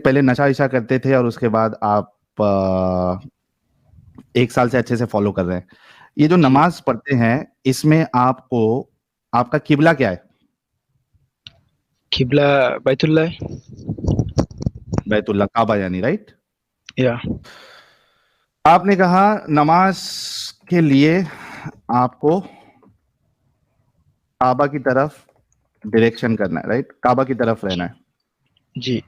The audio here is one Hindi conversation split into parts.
पहले नशा विशा करते थे और उसके बाद आप 1 साल से अच्छे से फॉलो कर रहे हैं। ये जो जी। नमाज पढ़ते हैं इसमें आपको आपका किबला क्या है? किबला बैतुल्लाह है। बैतुल्ला, काबा यानी, राइट? या आपने कहा नमाज के लिए आपको काबा की तरफ डायरेक्शन करना है, राइट? काबा की तरफ रहना है, जी।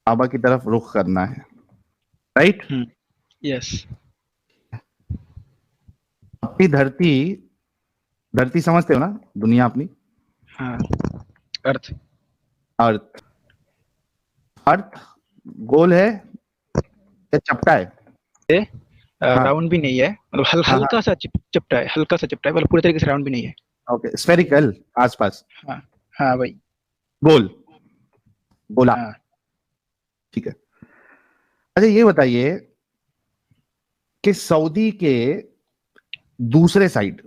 काबा की तरफ रुख करना है, राइट? यस। अपनी धरती, धरती समझते हो ना, दुनिया अपनी, हाँ। अर्थ। अर्थ, अर्थ गोल है या चपटा है? हाँ राउंड भी नहीं है, मतलब हाँ हाँ, हल्का सा चिपटा है, हल्का सा चिपटा है, मतलब पूरे तरीके से राउंड भी नहीं है। ओके, स्फेरिकल, आसपास, हाँ हाँ भाई। गोल, गोला, हाँ। ठीक है। अच्छा ये बताइए कि सऊदी के दूसरे साइड,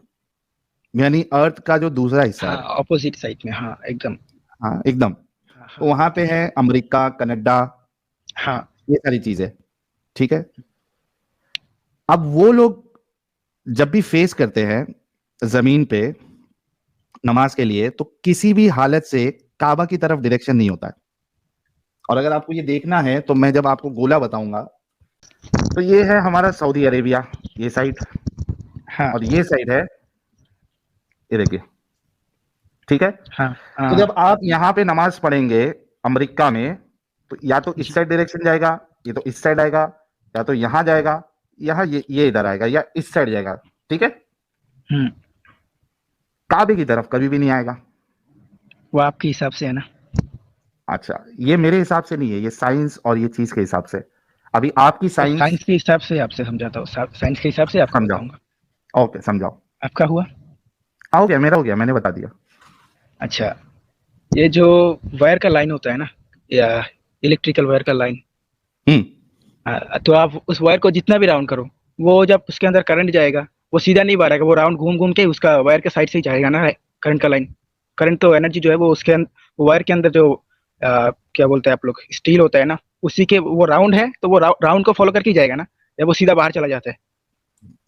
यानी अर्थ का जो दूसरा हिस्सा हाँ है, ऑपोजिट साइड में, हाँ एकदम। हाँ एकदम, हाँ तो हाँ वहां पे है अमेरिका, कनाडा, हाँ। ये सारी चीजें, ठीक है। अब वो लोग जब भी फेस करते हैं जमीन पे नमाज के लिए, तो किसी भी हालत से काबा की तरफ डायरेक्शन नहीं होता है। और अगर आपको ये देखना है तो मैं जब आपको गोला बताऊंगा, तो ये है हमारा सऊदी अरेबिया, ये साइड, हाँ और ये साइड है, ये देखिए, ठीक है। हाँ तो हाँ। जब आप यहाँ पे नमाज पढ़ेंगे अमेरिका में, तो या तो इस जी। साइड डायरेक्शन जाएगा, ये तो इस साइड आएगा, या तो यहाँ जाएगा, यहाँ ये इधर आएगा, या इस साइड जाएगा, ठीक है। हम्म। काबे की तरफ कभी भी नहीं आएगा। वो आपके हिसाब से है ना। अच्छा, ये मेरे हिसाब से नहीं है, ये साइंस और ये चीज के हिसाब से। अभी आपकी तो साइंस साइंस के हिसाब से आपसे समझाता हूँ, साइंस के हिसाब से आपको बताऊंगा। समझाओ, ओके समझाओ। आपका हुआ। हो गया, मेरा हो गया, मैंने बता दिया। अच्छा, ये जो वायर का लाइन होता है ना, या इलेक्ट्रिकल वायर का लाइन, हम्म, तो आप उस वायर को जितना भी राउंड करो, वो जब उसके अंदर करंट जाएगा, वो सीधा नहीं बढ़ेगा, वो राउंड घूम घूम के उसका वायर के साइड से ही जाएगा ना, करंट का लाइन। करंट तो एनर्जी जो है वो उसके वो वायर के अंदर जो क्या बोलते हैं आप लोग, स्टील होता है ना, उसी के वो राउंड है, तो वो राउंड को फॉलो करके ही जाएगा ना, या वो सीधा बाहर चला जाता है।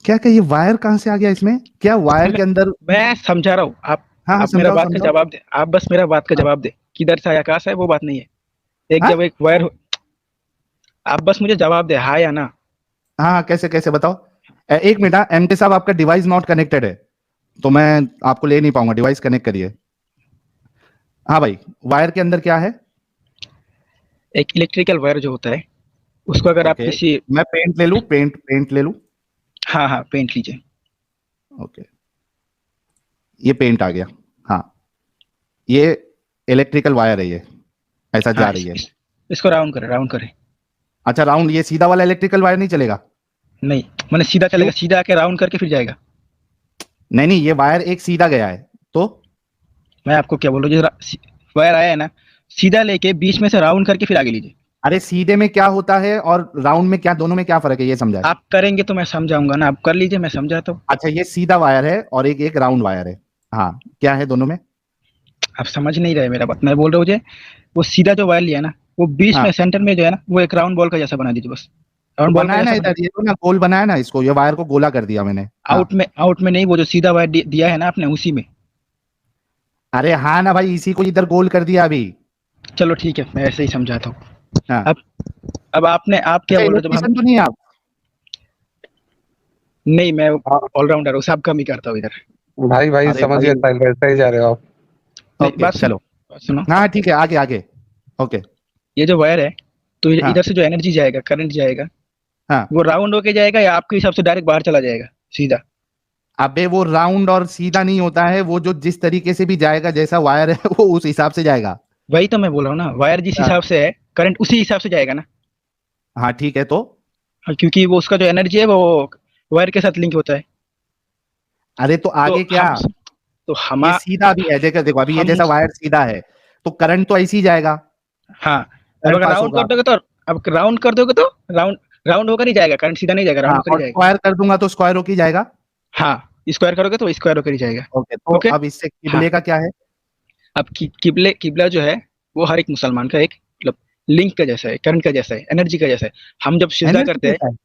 क्या क्या ये वायर कहाँ से आ गया इसमें? क्या वायर के अंदर? मैं समझा रहा हूँ, हाँ हाँ, आप मेरा समझाओ बात का समझाओ। जवाब दे, आप बस मेरा बात का हाँ जवाब दे, किधर से आया कहाँ से है वो बात नहीं है। एक हाँ जब एक वायर, आप बस मुझे जवाब दे, हाँ या ना। हाँ हाँ, कैसे कैसे बताओ। एक मिनट, एम के साहब आपका डिवाइस नॉट कनेक्टेड है, तो मैं आपको ले नहीं पाऊंगा, डिवाइस कनेक्ट करिए। हाँ भाई, वायर के अंदर क्या है? एक इलेक्ट्रिकल वायर जो होता है, उसको अगर आप ओके, किसी, मैं पेंट ले लूं, पेंट ले लूं? हाँ हाँ पेंट लीजिए। ओके, ये पेंट आ गया। हाँ, ये इलेक्ट्रिकल वायर है, ये ऐसा जा हाँ रही है। इसको राउंड करें, राउंड करें। अच्छा, राउंड, ये सीधा वाला इलेक्ट्रिकल वायर नहीं चलेगा? नहीं, मैंने सीधा क्यों? चलेगा, सीधा आके राउंड करके फिर जाएगा। नहीं नहीं, ये वायर एक सीधा गया है तो। मैं आपको क्या बोल रहा हूँ, जो वायर आया है ना, सीधा लेके बीच में से राउंड करके फिर आगे लीजिए। अरे सीधे में क्या होता है और राउंड में क्या, दोनों में क्या फर्क है, ये समझाए। आप करेंगे तो मैं समझाऊंगा ना, आप कर लीजिए, मैं समझाता हूँ। अच्छा, ये सीधा वायर है और एक एक राउंड वायर है। हाँ, क्या है दोनों में? आप समझ नहीं रहे मेरा बात, मैं बोल रहा हूँ जे, वो सीधा जो वायर लिया ना, वो बीच हाँ, में सेंटर में जो है ना, वो एक राउंड बॉल का जैसा बना दीजिए, बस तो राउंड बॉल का बनाया ना जैसा बना। इधर, ये तो ना गोल बनाया ना इसको, ये वायर को गोला कर दिया मैंने। हाँ, आउट में नहीं, वो जो सीधा वायर दिया है ना आपने, उसी में। अरे हाँ ना भाई, इसी को इधर गोल कर दिया अभी। चलो ठीक है, मैं ऐसे ही समझाता हूँ। हाँ, अब अब आप क्या अच्छा बोल रहे हो जब हम, इलेक्ट्रिशियन तो नहीं है आप? नहीं मैं हाँ ऑलराउंडर हूँ, सब कम ही करता हूँ इधर। भाई भाई अरे समझ भाई, गया, स्टाइल वैसा ही जा रहे हो आप। नहीं ओके चलो, बात सुनो। हाँ ठीक है, आगे आगे, ओके। ये जो वायर है, तो हाँ इधर से जो एनर्जी जाएगा, करंट जाएगा, हाँ, वो राउंड होके जाएगा, या आपके हिसाब से डायरेक्ट बाहर चला जाएगा सीधा। अबे वो राउंड और सीधा नहीं होता है, वो जो जिस तरीके से भी जाएगा, जैसा वायर है वो उस हिसाब से जाएगा। वही तो मैं बोल रहा हूँ ना, वायर जिस हाँ हिसाब से है, करंट उसी हिसाब से जाएगा ना। हाँ, ठीक है तो। हाँ, क्योंकि वो उसका जो एनर्जी है वो वायर के साथ लिंक होता है। अरे तो तो आगे क्या? हम तो हम ये सीधा भी है, देखो देखो, अभी ये हम जैसा वायर सीधा है, तो करंट तो ऐसे ही जाएगा, हाँ, अब करंट अगर पास राउंड होगा। कर दोगे तो, अब राउंड कर दोगे तो राउंड राउंड होकर ही जाएगा, करंट सीधा नहीं जाएगा, राउंड हाँ, होकर ही और जाएगा। स्क्वायर कर दूंगा तो स्क्वायर होके ही जाएगा। हाँ, स्क्वायर करोगे तो स्क्वायर होकर ही जाएगा। ओके, तो ओके। अब इससे हाँ, किबले का क्या है? अब किबला जो है, वो हर एक मुसलमान का एक, मतलब लिंक का जैसा है, करंट का जैसा है, एनर्जी का जैसा है। हम जब सिजदा एनर्जी करते हैं, कैसा है?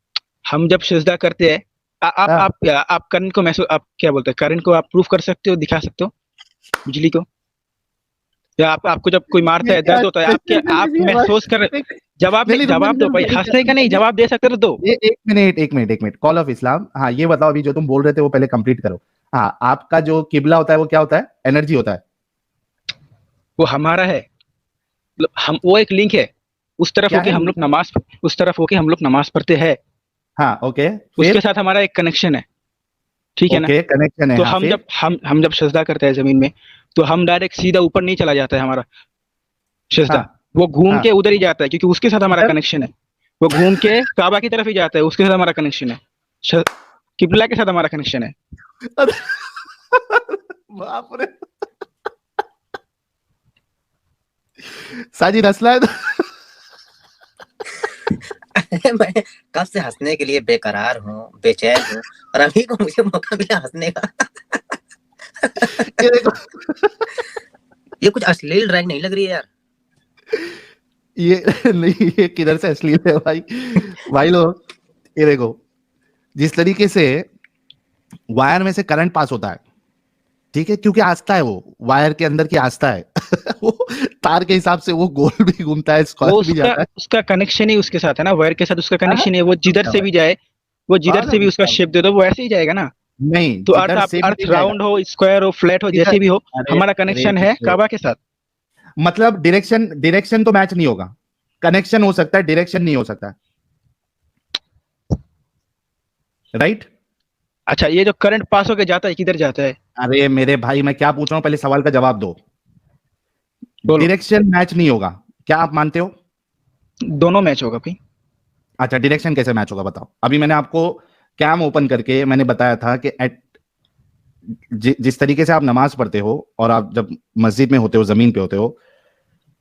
हम जब सिजदा करते हैं, हाँ, आप करंट को महसूस, आप क्या बोलते हैं, करंट को आप प्रूफ कर सकते हो, दिखा सकते हो बिजली को? या आपको जब कोई मारता ये है, क्या दर्द होता है, क्वेश्चन कर आप दिया भाई? महसूस कर, नहीं, जवाब नहीं, नहीं, रुक जवाब दो भाई, जा, हंसने का नहीं, जवाब दे सकते तो दो। ये एक मिनट कॉल ऑफ इस्लाम। हाँ, ये बताओ, अभी जो तुम बोल रहे थे वो पहले कंप्लीट करो। हाँ, आपका जो किबला होता है वो क्या होता है? एनर्जी होता है। वो हमारा है, मतलब हम, वो एक लिंक है, उस तरफ क्या होके है? हम लोग नमाज, उस तरफ होके हम लोग नमाज पढ़ते हैं, हाँ, ओके, उसके फिर? साथ हमारा एक कनेक्शन है, ठीक है ना? ओके, कनेक्शन है, तो हाँ, फिर? हम जब सजदा करते हैं जमीन में, तो हम डायरेक्ट सीधा ऊपर नहीं चला जाता है हमारा सजदा, हाँ, वो घूम हाँ, के उधर ही जाता है, क्योंकि उसके साथ हमारा इधर? कनेक्शन है। वो घूम के काबा की तरफ ही जाता है, उसके साथ हमारा कनेक्शन है, श- किबला के साथ हमारा कनेक्शन है। बाप रे, साजिद हंसला है मैं कब से हंसने के लिए बेकरार हूँ, बेचैन हूँ, और अभी को मुझे मौका मिला हंसने का। ये देखो, ये कुछ अश्लील ड्राइंग नहीं लग रही है यार। ये नहीं, ये किधर से अश्लील है भाई? भाई लोग, ये देखो, जिस तरीके से वायर में से करंट पास होता है, ठीक है, क्योंकि आस्था है, वो वायर के अंदर की आस्था है वो तार के हिसाब से वो गोल भी घूमता है, वो स्क्वायर भी उसका जाता है। उसका कनेक्शन ही उसके साथ है ना, वायर के साथ उसका हाँ, कनेक्शन है, वो जिधर से भी जाए, वो जिधर पागल से भी है उसका क्या? शेप दे दो, वो ऐसे ही जाएगा ना। नहीं, तो जिधर से भी अर्थ नहीं जाएगा। राउंड हो, स्क्वायर हो, फ्लैट हो, जिधर, जैसे भी हो, अरे हमारा अरे कनेक्शन है काबा के साथ। मतलब डायरेक्शन तो मैच नहीं होगा, कनेक्शन हो सकता है, डायरेक्शन नहीं हो सकता, राइट? अच्छा, ये जो करंट पास होके जाता है, किधर जाता है? अरे मेरे भाई, मैं क्या पूछ रहा हूं, पहले सवाल का जवाब दो। बोलो। डायरेक्शन मैच नहीं होगा, क्या आप मानते हो? दोनों मैच होगा भाई। अच्छा, डायरेक्शन कैसे मैच होगा बताओ। अभी मैंने आपको कैम ओपन करके मैंने बताया था कि जिस तरीके से आप नमाज पढ़ते हो और आप जब मस्जिद में होते हो, जमीन पे होते हो,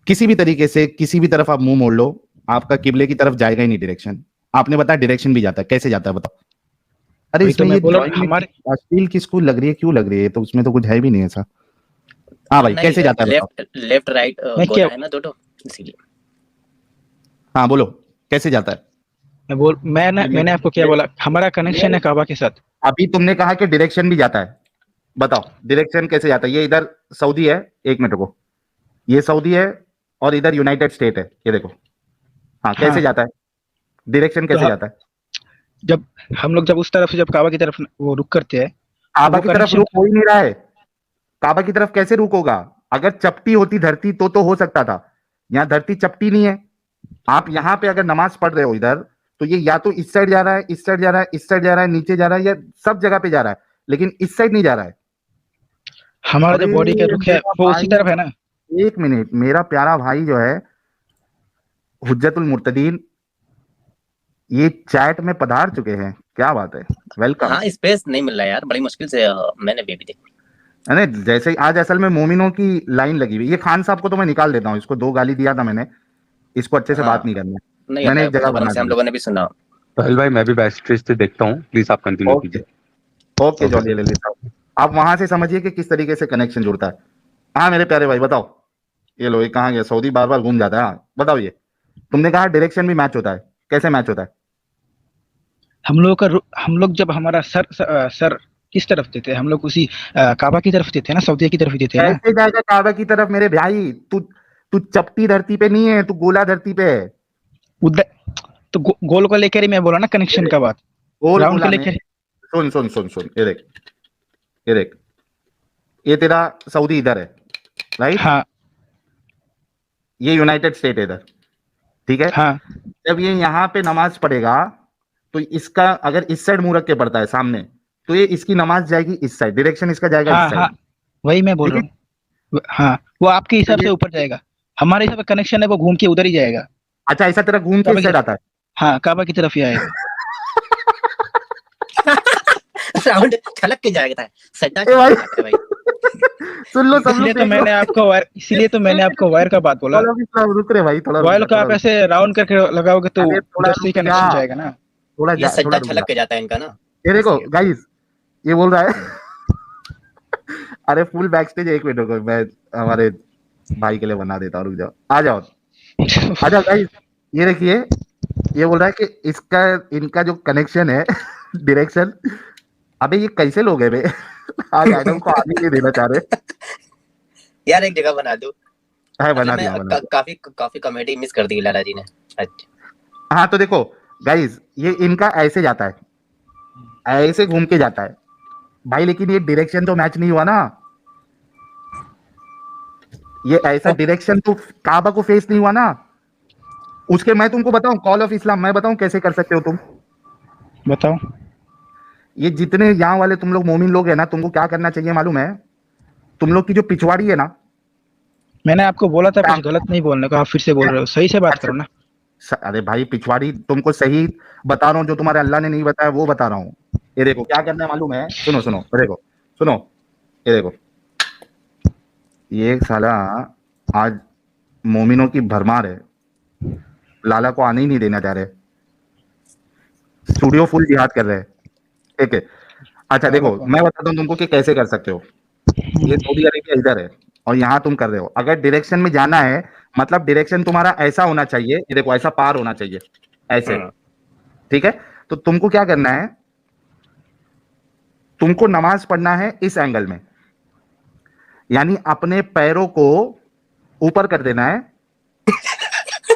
किसी भी तरीके से किसी भी तरफ आप मुंह मोड़ लो, आपका किबले की तरफ जाएगा ही नहीं डायरेक्शन। आपने बताया डायरेक्शन भी जाता है, कैसे जाता है बताओ? अरे वही तो इसमें मैं ये बोल रहा हूँ, ड्राइंग में हमारे अश्लील किसको लग रही है, क्यों लग रही है? तो उसमें तो कुछ है भी नहीं ऐसा। हाँ भाई, नहीं, कैसे जाता है बताओ? लेफ्ट लेफ्ट राइट मैं क्या गोला है ना दोनों, इसीलिए। हाँ बोलो, कैसे जाता है? मैंने आपको क्या बोला, हमारा कनेक्शन है काबा के साथ। अभी तुमने कहा कि डायरेक्शन भी जाता है, बताओ डायरेक्शन कैसे जाता है? ये इधर सऊदी है, एक मिनट को, ये सऊदी है और इधर यूनाइटेड स्टेट है, ये देखो। हाँ, कैसे हाँ, जाता है? डायरेक्शन तो कैसे जाता है? जब हम लोग जब उस तरफ से जब काबा की तरफ वो रुक करते हैं, तो काबा वो की तरफ कनेक्शन, रुक हो ही नहीं रहा है। काबा की तरफ कैसे रुक होगा? अगर चपटी होती धरती तो हो सकता था, यहाँ धरती चपटी नहीं है। आप यहाँ पे अगर नमाज पढ़ रहे हो इधर, तो ये या तो इस साइड जा रहा है, इस साइड जा रहा है, इस साइड जा रहा है, नीचे जा रहा है, या सब जगह पे जा रहा है, लेकिन इस साइड नहीं जा रहा है। हमारा जो अरे बॉडी का रुख है मेरा वो उसी भाई, तरफ है ना। एक मिनट, मेरा प्यारा भाई जो है हुज्जतुल मुर्तदीन, ये चैट में पधार चुके हैं, क्या बात है, वेलकम। हाँ, स्पेस नहीं मिल रहा यार, बड़ी मुश्किल से मैंने भी देखी। अरे जैसे ही आज असल में मोमिनों की लाइन लगी हुई, ये खान साहब को तो मैं निकाल देता हूँ, इसको 2 गाली दिया था मैंने, इसको अच्छे से हाँ, बात नहीं करनी है। नहीं, मैंने अल्लाह एक के जगह करम बना से हम दी। लोगों ने भी सुना। पहल भाई, मैं भी बैक स्टेज से देखता हूँ, प्लीज आप कंटिन्यू ओके, कीजिए। ओके जॉली ललित साहब, आप वहां से समझिए कि किस तरीके से कनेक्शन जुड़ता है। हाँ मेरे प्यारे भाई बताओ, ये लो, ये कहाँ गया? सऊदी बार बार घूम जाता है। हाँ बताओ, ये तुमने कहा डायरेक्शन भी मैच होता है, कैसे मैच होता है? हम लोग जब हमारा सर किस तरफ देते हैं, हम लोग उसी काबा की तरफ देते हैं ना, सऊदी की तरफ ही देते हैं ना। कैसे जाएगा काबा की तरफ मेरे भाई? तू तू चपटी धरती पे नहीं है, तू गोला धरती पे है। उधर तो गोल को लेकर ही मैं बोला ना, कनेक्शन का बात, गोल राउंड को गोला नहीं, लेकर। सुन सुन सुन सुन, ये देख, ये देख, ये तेरा सऊदी इधर है, राइट? हाँ, ये यूनाइटेड स्टेट है इधर, ठीक है? हाँ, जब ये यहाँ पे नमाज पढ़ेगा, तो इसका अगर इस साइड मुंह रख के पढ़ता है सामने, तो ये इसकी नमाज जाएगी इस साइड, डायरेक्शन इसका जाएगा हाँ, इस साइड, हाँ, वही मैं बोल ठीक रहा है? हूँ। हाँ, वो आपके हिसाब तो से ये, ऊपर जाएगा, हमारे हिसाब से कनेक्शन है, वो घूम के उधर ही जाएगा, अच्छा ऐसा तेरा घूम के काबा इस की साइड तरफ। आता है? हाँ, काबा की तरफ ही आएगा। राउंड छलक के जाएगा, सट्टा ए भाई, छलक है भाई। सुन लो सब लोग, इसीलिए तो मैंने आपको वायर का बात बोला। रुक रहे भाई, थोड़ा रुक वायर जा, को थोड़ा आप रुक। ऐसे राउंड करके लगाओगे तो अरे थोड़ा उधर से ही रुक जा, कनेक्शन जाएगा ना। ये थोड़ा सट्टा रुक जा। छलक के जाता है इनका ना। ये देखो इसलिए। गाइस, ये बोल रहा है अरे फुल बैक स्टेज, 1 मिनट रुको, मैं हमारे भाई के लिए बना देता हूँ, रुक जाओ, आ जाओ। अच्छा गाइस, ये देखिए, ये बोल रहा है कि इसका इनका जो कनेक्शन है डायरेक्शन, अबे ये कैसे लोग हैं बे? आज एडम को आगे नहीं देना चाह रहे। यार एक जगह बना दो। है, मतलब बना मैं दिया, बना दिया। काफी काफी कॉमेडी मिस कर दी लाला जी ने। अच्छा हाँ तो देखो गाइस, ये इनका ऐसे जाता है, ऐसे घूम के जाता है भाई, लेकिन ये डायरेक्शन तो मैच नहीं हुआ ना। ये ऐसा डायरेक्शन तो काबा को फेस नहीं हुआ ना। उसके मैं तुमको बताऊं, कॉल ऑफ इस्लाम मैं बताऊं कैसे कर सकते हो तुम। बताओ। ये जितने यहाँ वाले तुम लोग मोमिन लोग है ना, तुमको क्या करना चाहिए मालूम है? तुम लोग की जो पिछवाड़ी है ना, मैंने आपको बोला था कुछ गलत नहीं बोलने को, आप फिर से बोल रहे हो, सही से बात करो ना। अरे भाई पिछवाड़ी तुमको सही बता रहा हूँ, जो तुम्हारे अल्लाह ने नहीं बताया वो बता रहा हूँ। ये देखो क्या करना है मालूम है, सुनो सुनो, देखो सुनो, ये देखो, ये साला आज मोमिनों की भरमार है, लाला को आने ही नहीं देना चाह रहे, स्टूडियो फुल जिहाद कर रहे हैं। ठीक है, अच्छा देखो मैं बताता हूँ तुमको कि कैसे कर सकते हो। ये सऊदी अरेबिया इधर है और यहाँ तुम कर रहे हो, अगर डायरेक्शन में जाना है, मतलब डायरेक्शन तुम्हारा ऐसा होना चाहिए, ये देखो ऐसा पार होना चाहिए, ऐसे, ठीक है। तो तुमको क्या करना है, तुमको नमाज पढ़ना है इस एंगल में, यानी अपने पैरों को ऊपर कर देना है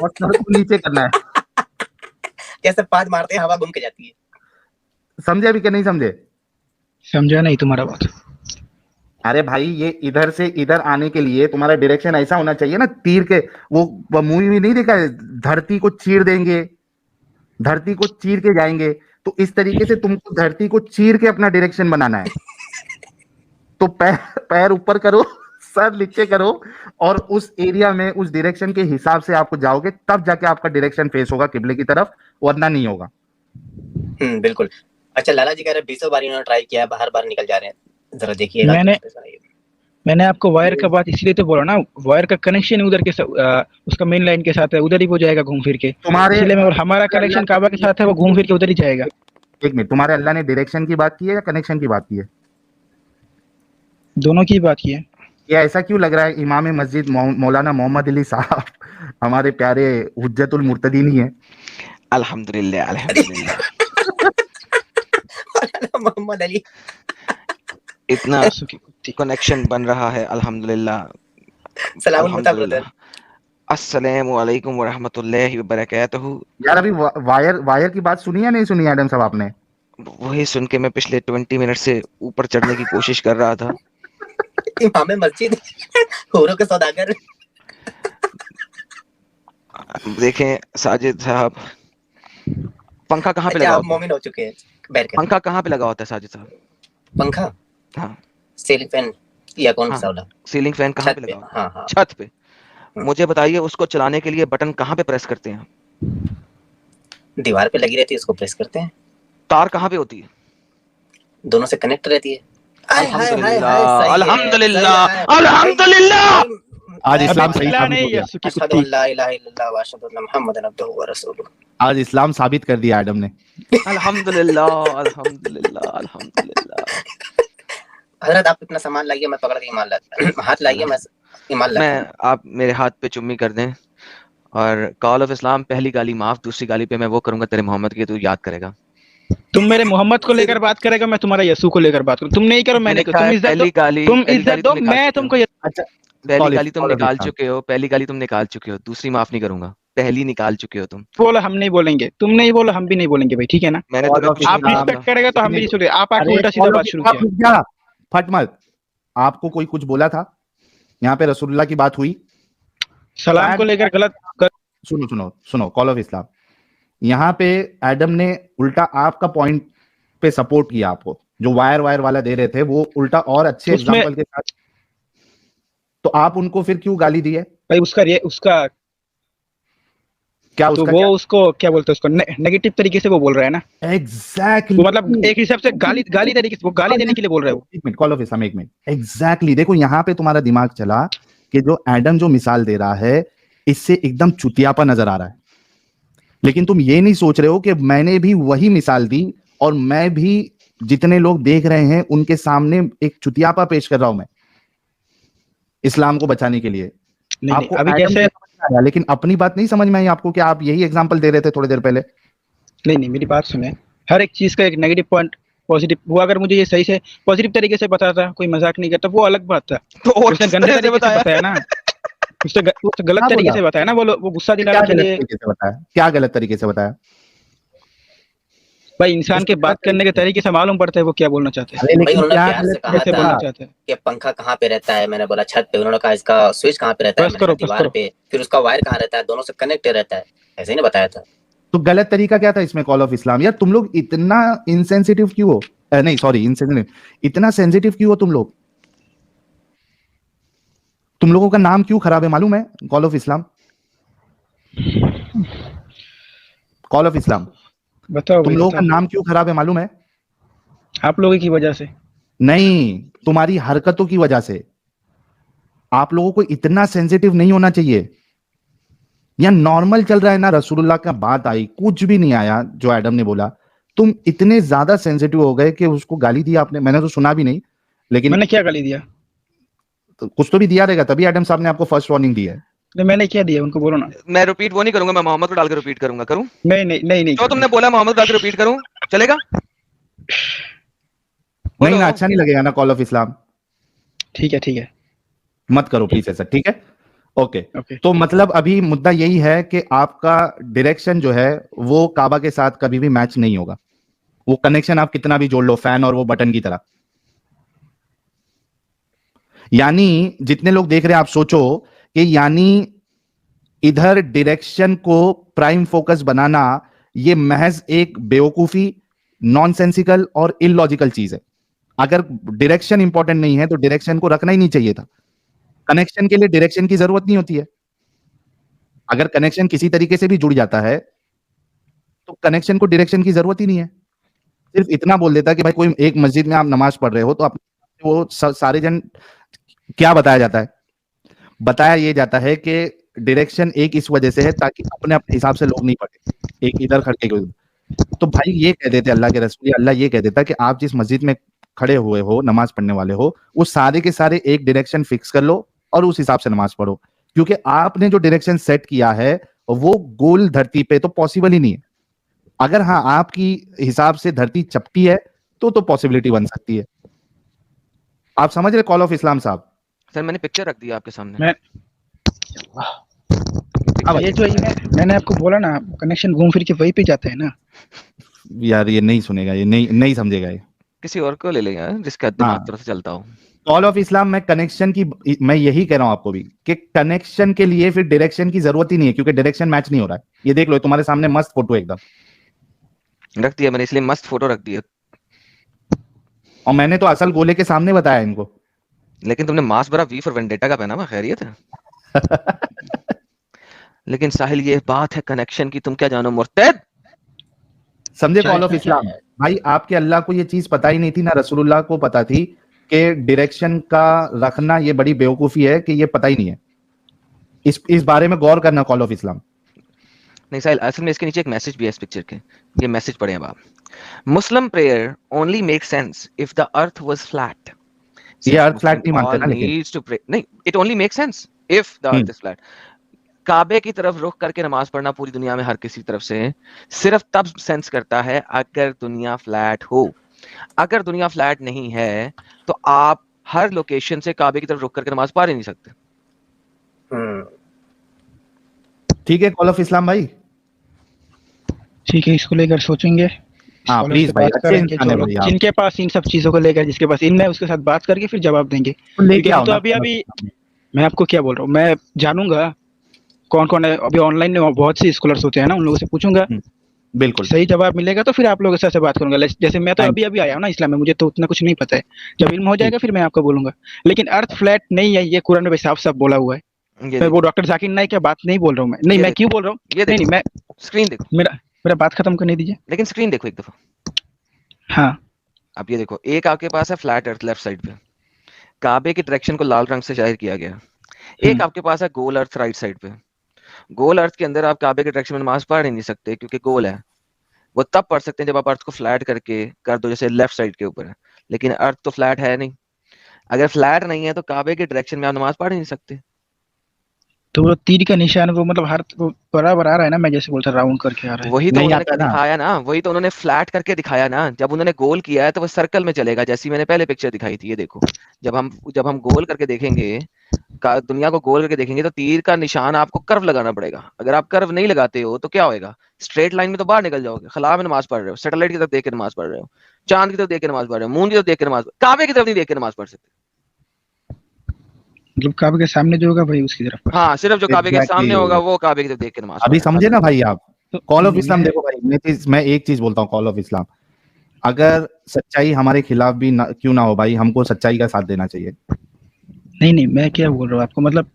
और सर को नीचे करना है। जैसे पाद मारते हैं हवा घूम के जाती है। समझे अभी कि नहीं समझे? समझा नहीं तुम्हारा बात। अरे भाई ये इधर से इधर आने के लिए तुम्हारा डायरेक्शन ऐसा होना चाहिए ना, तीर के, वो मूवी में नहीं देखा है, धरती को चीर देंगे, धरती को चीर के जाएंगे, तो इस तरीके से तुमको धरती को चीर के अपना डायरेक्शन बनाना है। तो पैर पैर ऊपर करो, सर नीचे करो, और उस एरिया में उस डायरेक्शन के हिसाब से आपको जाओगे, तब जाके आपका डायरेक्शन फेस होगा किबले की तरफ, वरना नहीं होगा। बिल्कुल। अच्छा लाला जी कह रहे 20 बार इन्होंने ट्राई किया, बार बार निकल जा रहे हैं, जरा देखिएगा। मैंने आपको वायर का बात इसलिए तो बोला ना, वायर का कनेक्शन उधर के उसका मेन लाइन के साथ है, उधर ही वो जाएगा घूम फिर के, तुम्हारे इसलिए मैं, हमारा कनेक्शन काबा के साथ है, वो घूम फिर के उधर ही जाएगा। एक मिनट, तुम्हारे अल्लाह ने डायरेक्शन की बात की है या कनेक्शन की बात की है? दोनों की बात की है। ये ऐसा क्यों लग रहा है इमाम मस्जिद मौलाना मोहम्मद अली साहब हमारे प्यारे हुज्जतुल मुर्तदीन ही है? अल्हम्दुलिल्लाह अल्हम्दुलिल्लाह। मोहम्मद अली इतना कनेक्शन बन रहा है, अल्हम्दुलिल्लाह। अल्हम्दुलिल्लाह। अस्सलामु अलैकुम व रहमतुल्लाहि व बरकातहू। यार अभी वायर की बात सुनी या नहीं सुनी एडम साहब आपने? वही सुन के मैं पिछले 20 मिनट से ऊपर चढ़ने की कोशिश कर रहा था। इमाम मस्जिद हूरों के सौदागर। देखें साजिद साहब, पंखा कहाँ पे लगा आप होता है? मोमिन हो चुके हैं, बैठ कर। पंखा कहाँ पे लगा होता है साजिद साहब? पंखा हाँ, सीलिंग फैन या कौन सा हाँ, वाला? सीलिंग फैन कहाँ छत पे पे। लगा होता है? हाँ हाँ। छत पे। मुझे बताइए उसको चलाने के लिए बटन कहाँ पे प्रेस करते हैं? दीवार पे लगी रहती है, उसको प्रेस करते हैं। तार कहाँ पे होती है? दोनों से कनेक्ट रहती है। अल्हम्दुलिल्लाह अल्हम्दुलिल्लाह अल्हम्दुलिल्लाह। आज इस्लाम सही अल्लाह साबित ने हो गया। यसु की अशहदु कुत्ती। अल्ला इलाहा इल्लल्लाह व अशहदु अन्ना मुहम्मदन अब्दुहु व रसूलुहु। आज इस्लाम साबित कर दिया एडम ने। अल्हम्दुलिल्लाह अल्हम्दुलिल्लाह अल्हम्दुलिल्लाह। हजरत आप इतना सामान लाइए, मैं पकड़ के ईमान लाता हाथ लाइए, मैं ईमान लाता हूं। आप मेरे हाथ पे चुम्मी कर दें, और कॉल ऑफ इस्लाम पहली गाली माफ, दूसरी गाली पे मैं वो करूंगा तेरे मोहम्मद की, तू याद करेगा। तुम मेरे मोहम्मद को लेकर बात करेगा, मैं तुम्हारा यसु को लेकर बात करूं। तुम नहीं करो, मैंने करो। तुम इज्जत दो, तुम इज्जत दो, मैं तुमको अच्छा पहली गाली तुम निकाल चुके हो, पहली गाली तुम निकाल चुके हो, दूसरी माफ नहीं करूंगा, पहली निकाल चुके हो तुम। बोलो हम नहीं बोलेंगे, तुम नहीं बोलो हम भी नहीं बोलेंगे भाई, ठीक है ना? मैंने तुम्हें कुछ आप नहीं कहा रिस्पेक्ट था। करेगा तो हम भी सुने। आप आके उल्टा सीधा बात शुरू किया। फट मत, आपको कोई कुछ बोला था? यहाँ पे रसूलुल्लाह की बात हुई, सलाम को लेकर गलत। सुनो सुनो सुनो, कॉल ऑफ इस्लाम, यहाँ पे एडम ने उल्टा आपका पॉइंट पे सपोर्ट किया, आपको जो वायर वाला दे रहे थे वो उल्टा और अच्छे एग्जांपल के साथ, तो आप उनको फिर क्यों गाली दी है भाई? उसका क्या, तो उसका वो क्या? उसको क्या बोलते हैं, उसको नेगेटिव तरीके से वो बोल रहा है ना। एग्जैक्टली, वो मतलब एक हिसाब से गाली तरीके से वो गाली देने के लिए बोल रहा है वो। एक मिनट, कॉल ऑफ इस्लाम, एक मिनट। एग्जैक्टली, देखो यहाँ पे तुम्हारा दिमाग चला कि जो एडम जो मिसाल दे रहा है इससे एकदम चुतियापा नजर आ रहा है, लेकिन तुम ये नहीं सोच रहे हो कि मैंने भी वही मिसाल दी और मैं भी जितने लोग देख रहे हैं उनके सामने एक चुतियापा पेश कर रहा हूं मैं इस्लाम को बचाने के लिए। नहीं, आपको अभी एडम जैसे आया, लेकिन अपनी बात नहीं समझ में आई आपको कि आप यही एग्जांपल दे रहे थे थोड़ी देर पहले। नहीं मेरी बात सुने, हर एक चीज का एक नेगेटिव पॉइंट पॉजिटिव, वो अगर मुझे ये सही से पॉजिटिव तरीके से बताता, कोई मजाक नहीं करता, वो अलग बात था। तो और उसने किस गंदे तरह से तरीके से बताया? बताया ना, उसने गलत क्या तरीके बोला? से बताया ना, वो गुस्सा क्या दिलाने के गलत लिए। तरीके से बताया? क्या गलत तरीके से बताया? भाई इंसान उसने के बात गलत करने के तरीके से, तरीके से मालूम पड़ता है वो क्या बोलना चाहते हैं, अरे भाई लेकिन उन्होंने क्या प्यार गलत से कहा कैसे तरीका? बोलना था चाहते हैं। कि पंखा कहाँ पे रहता है, मैंने बोला छत पे, उन्होंने कहा इसका स्विच कहाँ पे रहता है, बस मैंने कहा करो दीवार पे, फिर उसका वायर कहाँ रहता है, दोनों से कनेक्टेड रहता है, ऐसे ही नहीं बताया था। तो गलत तरीका क्या था इसमें कॉल ऑफ इस्लाम? यार तुम लोग इतना इनसेंसिटिव क्यों हो? नहीं सॉरी, इनसेंसिटिव, इतना सेंसिटिव क्यों हो तुम लोग? तुम लोगों का नाम क्यों खराब है मालूम है? Call of Islam, call of Islam, बताओ तुम भाई लोगों का बताओ, नाम क्यों खराब है मालूम है? आप लोगों की वजह से। नहीं, तुम्हारी हरकतों की वजह से। आप लोगों को इतना सेंसिटिव नहीं होना चाहिए। या नॉर्मल चल रहा है ना, रसूलुल्लाह का बात आई, कुछ भी नहीं आया जो एडम ने बोला, तुम इतने ज्यादा सेंसिटिव हो गए कि उसको गाली दी आपने। मैंने तो सुना भी नहीं, लेकिन मैंने क्या गाली दिया? तो कुछ तो भी दिया रहेगा, तभी एडम साहब ने आपको फर्स्ट वार्निंग दी है। नहीं मैंने क्या दिया उनको, बोलो ना। मैं रिपीट वो नहीं करूंगा, मैं मोहम्मद को डाल के रिपीट करूंगा। करूं नहीं जो तुमने बोला मोहम्मद को डाल के रिपीट करूं, चलेगा? नहीं बोलो। ना, अच्छा नहीं लगेगा ना कॉल ऑफ इस्लाम? ठीक है मत करो प्लीज ऐसा, ठीक है? ओके। ओके। तो मतलब अभी मुद्दा यही है कि आपका डायरेक्शन जो है वो काबा के साथ कभी भी मैच नहीं होगा। वो कनेक्शन आप कितना भी जोड़ लो, फैन और वो बटन की तरह। यानी जितने लोग देख रहे हैं, आप सोचो कि यानी इधर डायरेक्शन को प्राइम फोकस बनाना ये महज एक बेवकूफी, नॉनसेंसिकल और इलॉजिकल चीज है। अगर डायरेक्शन इंपॉर्टेंट नहीं है तो डायरेक्शन को रखना ही नहीं चाहिए था। कनेक्शन के लिए डायरेक्शन की जरूरत नहीं होती है। अगर कनेक्शन किसी तरीके से भी जुड़ जाता है तो कनेक्शन को डायरेक्शन की जरूरत ही नहीं है। सिर्फ इतना बोल देता कि भाई कोई एक मस्जिद में आप नमाज पढ़ रहे हो तो आप वो सारे जन, क्या बताया जाता है? बताया ये जाता है कि डायरेक्शन एक इस वजह से है ताकि अपने अपने हिसाब से लोग नहीं पढ़े, एक इधर खड़े के। तो भाई ये कह देते अल्लाह के रसूल, अल्लाह ये कह देता कि आप जिस मस्जिद में खड़े हुए हो, नमाज पढ़ने वाले हो, वो सारे के सारे एक डायरेक्शन फिक्स कर लो और उस हिसाब से नमाज पढ़ो। क्योंकि आपने जो डायरेक्शन सेट किया है वो गोल धरती पे तो पॉसिबल ही नहीं है। अगर हाँ आपकी हिसाब से धरती चपटी है तो पॉसिबिलिटी बन सकती है। आप समझ रहे कॉल ऑफ इस्लाम साहब? सर मैंने पिक्चर रख दिया आपके सामने। मैं अब ये जो मैंने आपको बोला ना, कनेक्शन घूम फिर के वहीं पे जाता है ना। यार ये नहीं सुनेगा, ये नहीं समझेगा ये। किसी और को ले ले यार, जिसका दिमाग हाँ। तरफ से चलता हो। कॉल ऑफ इस्लाम में कनेक्शन की, मैं यही कह रहा हूं आपको भी कि कनेक्शन के लिए फिर डायरेक्शन की जरूरत ही नहीं है, क्योंकि डायरेक्शन मैच नहीं हो रहा है। ये देख लो, तुम्हारे सामने मस्त फोटो एकदम रख दिया मैंने, इसलिए मस्त फोटो रख दिया। और मैंने तो असल गोले के सामने बताया इनको। लेकिन तुमने मास्क भरा वी फॉर वेंडेटा का पहना हुआ, खैरियत है? लेकिन साहिल ये बात है कनेक्शन की, तुम क्या जानो मुर्तद। समझे कॉल ऑफ इस्लाम? भाई आपके अल्लाह को ये चीज पता ही नहीं थी, ना रसूलुल्लाह को पता थी कि डायरेक्शन का रखना ये बड़ी बेवकूफी है, कि ये पता ही नहीं है। इस बारे में गौर करना कॉल ऑफ इस्लाम। नहीं साहिल, असल में इसके नीचे एक मैसेज भी है इस पिक्चर के, ये मैसेज पढ़े अब आप। Muslim prayer only make sense if the earth was flat. ये अर्थ फ्लैट नहीं मानते ना, लेकिन नीड्स टू प्रे, नहीं, it only make sense if the earth is flat. काबे की तरफ रुख करके नमाज पढ़ना पूरी दुनिया में हर किसी तरफ से सिर्फ तब सेंस करता है अगर दुनिया फ्लैट हो। अगर दुनिया फ्लैट नहीं है तो आप हर लोकेशन से काबे की तरफ रुख करके नमाज पढ़ ही नहीं सकते। ठीक है कॉल ऑफ इस्लाम भाई? ठीक है, इसको लेकर सोचेंगे। हाँ प्लीज भाई, अच्छे इंसान है भाई आप। जिनके पास इन सब चीजों को लेकर, जिसके पास इनमें, उसके साथ बात करके फिर जवाब देंगे। तो लेके क्योंकि आओ हम तो ना अभी मैं आपको क्या बोल रहा हूँ, मैं जानूंगा कौन कौन है। अभी ऑनलाइन में बहुत से स्कॉलर्स होते हैं ना, उन लोगों से पूछूंगा, बिल्कुल सही जवाब मिलेगा तो फिर आप लोगों के साथ से बात करूंगा। जैसे मैं तो अभी आया हूँ ना इस्लाम में, मुझे तो उतना कुछ नहीं पता है। जब इल्म हो जाएगा फिर मैं आपको बोलूंगा। लेकिन अर्थ फ्लैट नहीं है, ये कुरान में साफ साफ बोला हुआ है। मैं वो डॉक्टर जाकिर नाइक की बात नहीं बोल रहा हूँ। नहीं मैं क्यों बोल रहा हूँ, नहीं मैं स्क्रीन देखो, मेरा बात खत्म करने दीजिए। लेकिन स्क्रीन देखो एक दफा। हाँ अब ये देखो, एक आपके पास है फ्लैट अर्थ लेफ्ट साइड पे, काबे की डायरेक्शन को लाल रंग से जाहिर किया गया। एक आपके पास है गोल अर्थ राइट साइड पे। गोल अर्थ के अंदर आप काबे के डायरेक्शन में नमाज पढ़ ही नहीं सकते, क्योंकि गोल है। वो तब पढ़ सकते हैं जब आप अर्थ को फ्लैट करके कर दो, जैसे लेफ्ट साइड के ऊपर है। लेकिन अर्थ तो फ्लैट है नहीं। अगर फ्लैट नहीं है तो काबे के डायरेक्शन में आप नमाज पढ़ ही नहीं सकते। तो वो तीर का निशान वो मतलब हर वो बराबर आ रहा है ना, मैं जैसे बोलता राउंड करके आ रहा है। वही तो नहीं उन्होंने आता ना। दिखाया ना, वही तो उन्होंने फ्लैट करके दिखाया ना। जब उन्होंने गोल किया है तो वो सर्कल में चलेगा, जैसी मैंने पहले पिक्चर दिखाई थी। ये देखो, जब हम गोल करके देखेंगे, दुनिया को गोल करके देखेंगे, तो तीर का निशान आपको कर्व लगाना पड़ेगा। अगर आप कर्व नहीं लगाते हो तो क्या होएगा, स्ट्रेट लाइन में तो बाहर निकल जाओगे। खला में नमाज पढ़ रहे हो, सैटेलाइट की तरफ देख के नमाज पढ़ रहे हो, चांद की तरफ देख के नमाज पढ़ रहे हो, मून की तरफ देख के नमाज, काबे की तरफ नहीं देख के नमाज पढ़ सकते। मतलब काबे के सामने जो होगा भाई उसकी तरफ पढ़ हाँ, सिर्फ जो काबे के एग्जैक्टली। सामने होगा वो काबे की तरफ देख के नमाज अभी पढ़ेगा। समझे ना भाई आप। तो कॉल ऑफ इस्लाम मैं देखो भाई, मैं एक चीज बोलता हूँ, कॉल ऑफ इस्लाम, अगर सच्चाई हमारे खिलाफ भी ना, क्यों ना हो भाई, हमको सच्चाई का साथ देना चाहिए। नहीं मैं क्या बोल रहा हूँ आपको, मतलब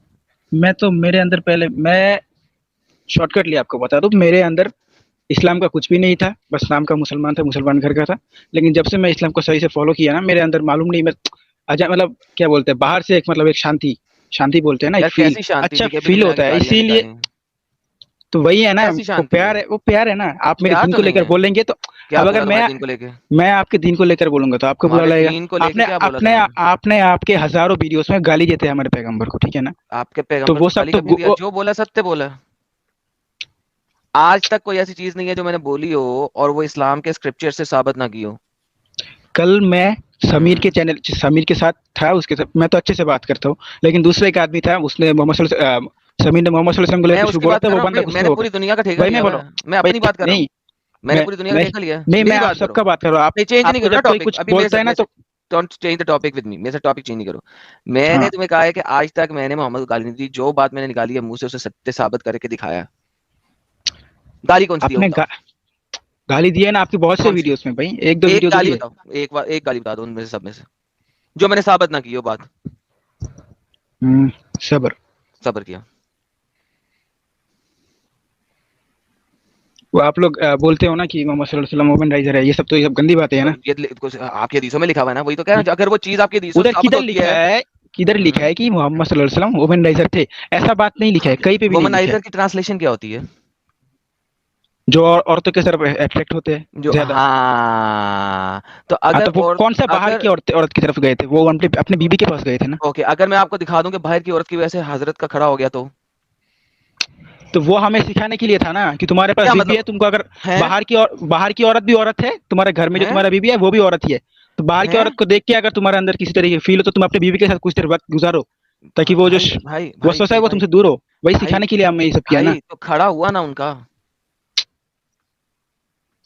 मैं तो मेरे अंदर पहले मैं शॉर्टकट लिया आपको बता दूं, मेरे अंदर इस्लाम का कुछ भी नहीं था, बस नाम का मुसलमान था, मुसलमान घर का था। लेकिन जब से मैं इस्लाम को सही से फॉलो किया ना, मेरे अंदर मालूम नहीं मैं अच्छा मतलब क्या बोलते हैं, बाहर से एक मतलब एक शांति बोलते हैं ना, एक यार फील, कैसी शांति अच्छा थी, अभी फील तुमने होता है। गालियां इसीलिए निकाली। तो वही है ना, कैसी वो शांति प्यार है? है, वो प्यार है ना। आप मेरे प्यार दिन तो को नहीं लेकर है। बोलेंगे तो क्या अब बोला अगर तुम्हारे दिन को लेके? मैं आपके दिन को लेकर बोलूंगा तो आपको बुरा हमारे लगेगा। दीन को लेके आपने क्या बोला अपने तुमने? आपने आपके हजारों वीडियोस में गाली देते हैं हमारे पैगंबर को, ठीक है ना। आपके तो पैगंबर वो को सब गाली तो कभी दिया? जो बोला सत्य बोला। आज तक कोई ऐसी चीज नहीं है जो मैंने बोली हो और वो इस्लाम के स्क्रिप्चर से साबित ना की हो। कल मैं समीर के साथ था, उसके साथ मैं तो अच्छे से बात करता हूँ, लेकिन दूसरा एक आदमी था, उसने समीर ने मोहम्मद सल्लल्लाहु अलैहि वसल्लम को मैं लेकर कुछ उसकी बोला बात था, कर वो रहा बंदा हूँ, गुस्सा मैंने हो पूरी गया। दुनिया का ठेका भाई लिया मैं हुआ बोलो, है। मैं भाई अपनी बात कर रहा हूँ। नहीं मैंने मैं पूरी दुनिया का मैं ठेका लिया है। नहीं मैं मेरी आप बात करो। सबका बात कर रहा हूँ। आप नहीं, चेंज नहीं आपको करो ना जब कोई टॉपिक कुछ अभी मेरे बोलता से। है ना तो don't change the topic with me. मेरे से टॉपिक चेंज नहीं करो। मैंने हाँ, तुम्हें कहा है कि आज तक मैंने मोहम्मद को गाली नहीं दी। जो बात मैंने निकाली है मुंह से, उसे सत्य साबित करके दिखाया। गाली कौन सी दी है आपने बताओ? गाली दी है ना आपकी बहुत से कौन सी? वीडियोस में भाई, एक दो एक वीडियो गाली थोड़ी है। बताओ, एक गाली बता दो उनमें से, सब में से, जो मैंने साबित ना की हो बात। सब्र। सब्र किया। वो आप लोग बोलते हो ना कि मोहम्मद सल्लल्लाहु अलैहि वसल्लम वुमनाइजर है, ये सब तो ये सब गंदी बातें है तो ना। कुछ आपके हदीसों में लिखा हुआ है ना, वही तो कह रहा हूं। अगर वो चीज आपकी हदीसों से उधर साबित किधर होती लिखा है। है, किधर लिखा है कि मोहम्मद सल्लल्लाहु अलैहि वसल्लम वुमनाइजर थे? ऐसा बात नहीं लिखा है, कहीं पे भी नहीं लिखा है। वुमनाइजर की ट्रांसलेशन क्या होती है? जो औरतों के तरफ अट्रैक्ट होते हैं जो, ज्यादा। हाँ, तो हाँ अगर तो वो और कौन सा बाहर अगर की औरत की तरफ गए थे, वो अपने बीबी के पास गए थे ना। ओके, अगर मैं आपको दिखा दूं कि बाहर की औरत की वजह से हजरत का खड़ा हो गया, तो वो हमें सिखाने के लिए था ना कि तुम्हारे पास क्या बीबी मतलब है, तुमको अगर है? बाहर की औरत भी औरत है, तुम्हारे घर में जो हैं? तुम्हारा बीबी है वो भी औरत ही है। तो बाहर की हैं? औरत को देख के अगर तुम्हारे अंदर किसी तरह की फील हो तो तुम अपने बीबी के साथ कुछ देर वक्त गुजारो, ताकि वो जो भाई भाई भाई वसवसा है भाई वो भाई तुमसे दूर हो। वही भाई सिखाने के लिए हमने ये सब किया ना। भाई तो खड़ा हुआ ना उनका?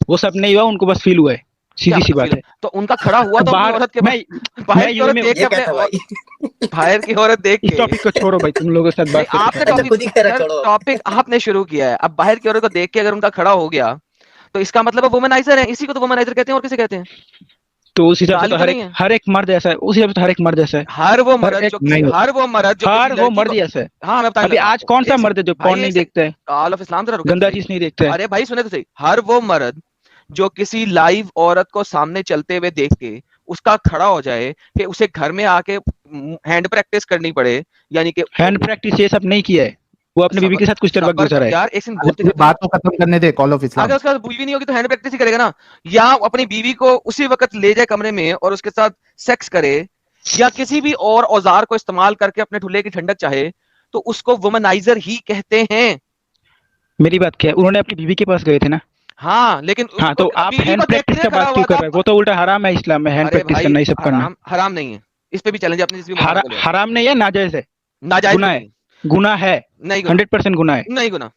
वो सब नहीं हुआ, उनको बस फील हुआ है, क्या सीधी सी मतलब बात फील? है। तो उनका खड़ा हुआ तो अपनी बाहर औरत के मैं पास, बाहर की यूएई औरत में देख के ये क्या अपने था भाई? बाहर की औरत देख इस के। टॉपिक को छोड़ो भाई, तुम लोगों के साथ नहीं, बात करके आपने फायदा अच्छा नहीं। खुद ही कह रहा सर छोड़ो। टॉपिक आपने शुरू किया है। अब बाहर की औरत को देख के अगर उनका खड़ा हो गया तो इसका मतलब है वुमनाइजर है। इसी को तो वुमनाइजर कहते हैं, और किसे कहते हैं? तो उस हिसाब से गाली तो तो नहीं है। हर एक मर्द ऐसा है, उस हिसाब से तो हर एक मर्द ऐसा है। हर एक नहीं होता। हर वो लड़की को, मर्द ऐसा है। हाँ मैं बताने अभी लगा आज आपको। कौन सा एक मर्द है जो सेकंड भाई, कौन नहीं एक सेकंड। देखता है, कॉल ऑफ इस्लाम, जरा रुके तो गंदा सही। चीज नहीं देखता है। अरे भाई सुने तो सही। हर वो मर्द जो किसी लाइव औरत को सामने चलते हुए देख के उसका खड़ा हो जाए कि उसे घर में आके हैंड प्रैक्टिस करनी पड़े, यानी कि हैंड प्रैक्टिस ये सब नहीं किया है, वो अपने बीबी सबर के साथ कुछ देर वक्त सबर गुजारा है। यार, एक सेकंड अरे बोलते मुझे जाते हैं। बात तो खत्म करने दे, कॉल ऑफ अगर इस्लाम। उसके पास बीवी नहीं होगी तो हैंड प्रैक्टिस ही करेगा ना। या अपनी बीवी को उसी वक्त ले जाए कमरे में और उसके साथ सेक्स करे, या किसी भी और औजार को इस्तेमाल करके अपने ठुल्ले की ठंडक चाहे, तो उसको वुमनाइजर ही कहते हैं। मेरी बात क्या है, उन्होंने अपनी बीवी के पास गए थे ना। हाँ, लेकिन हाँ उसको तो आप बीवी हैंड को देखते प्रैक्टिस हुए का खड़ा बात क्यों हुआ कर था। रहे हैं? वो तो उल्टा हराम है इस्लाम में, हैंड अरे प्रैक्टिस भाई, करना, ये सब करना। हराम हराम नहीं है। इस पे भी चैलेंज अपने जिस भी मुसलमान को ले आओ। हराम नहीं है, नाजायज है, नाजायज गुनाह भी है, नहीं। गुनाह है, नहीं गुना, 100% गुनाह है। नहीं गुना।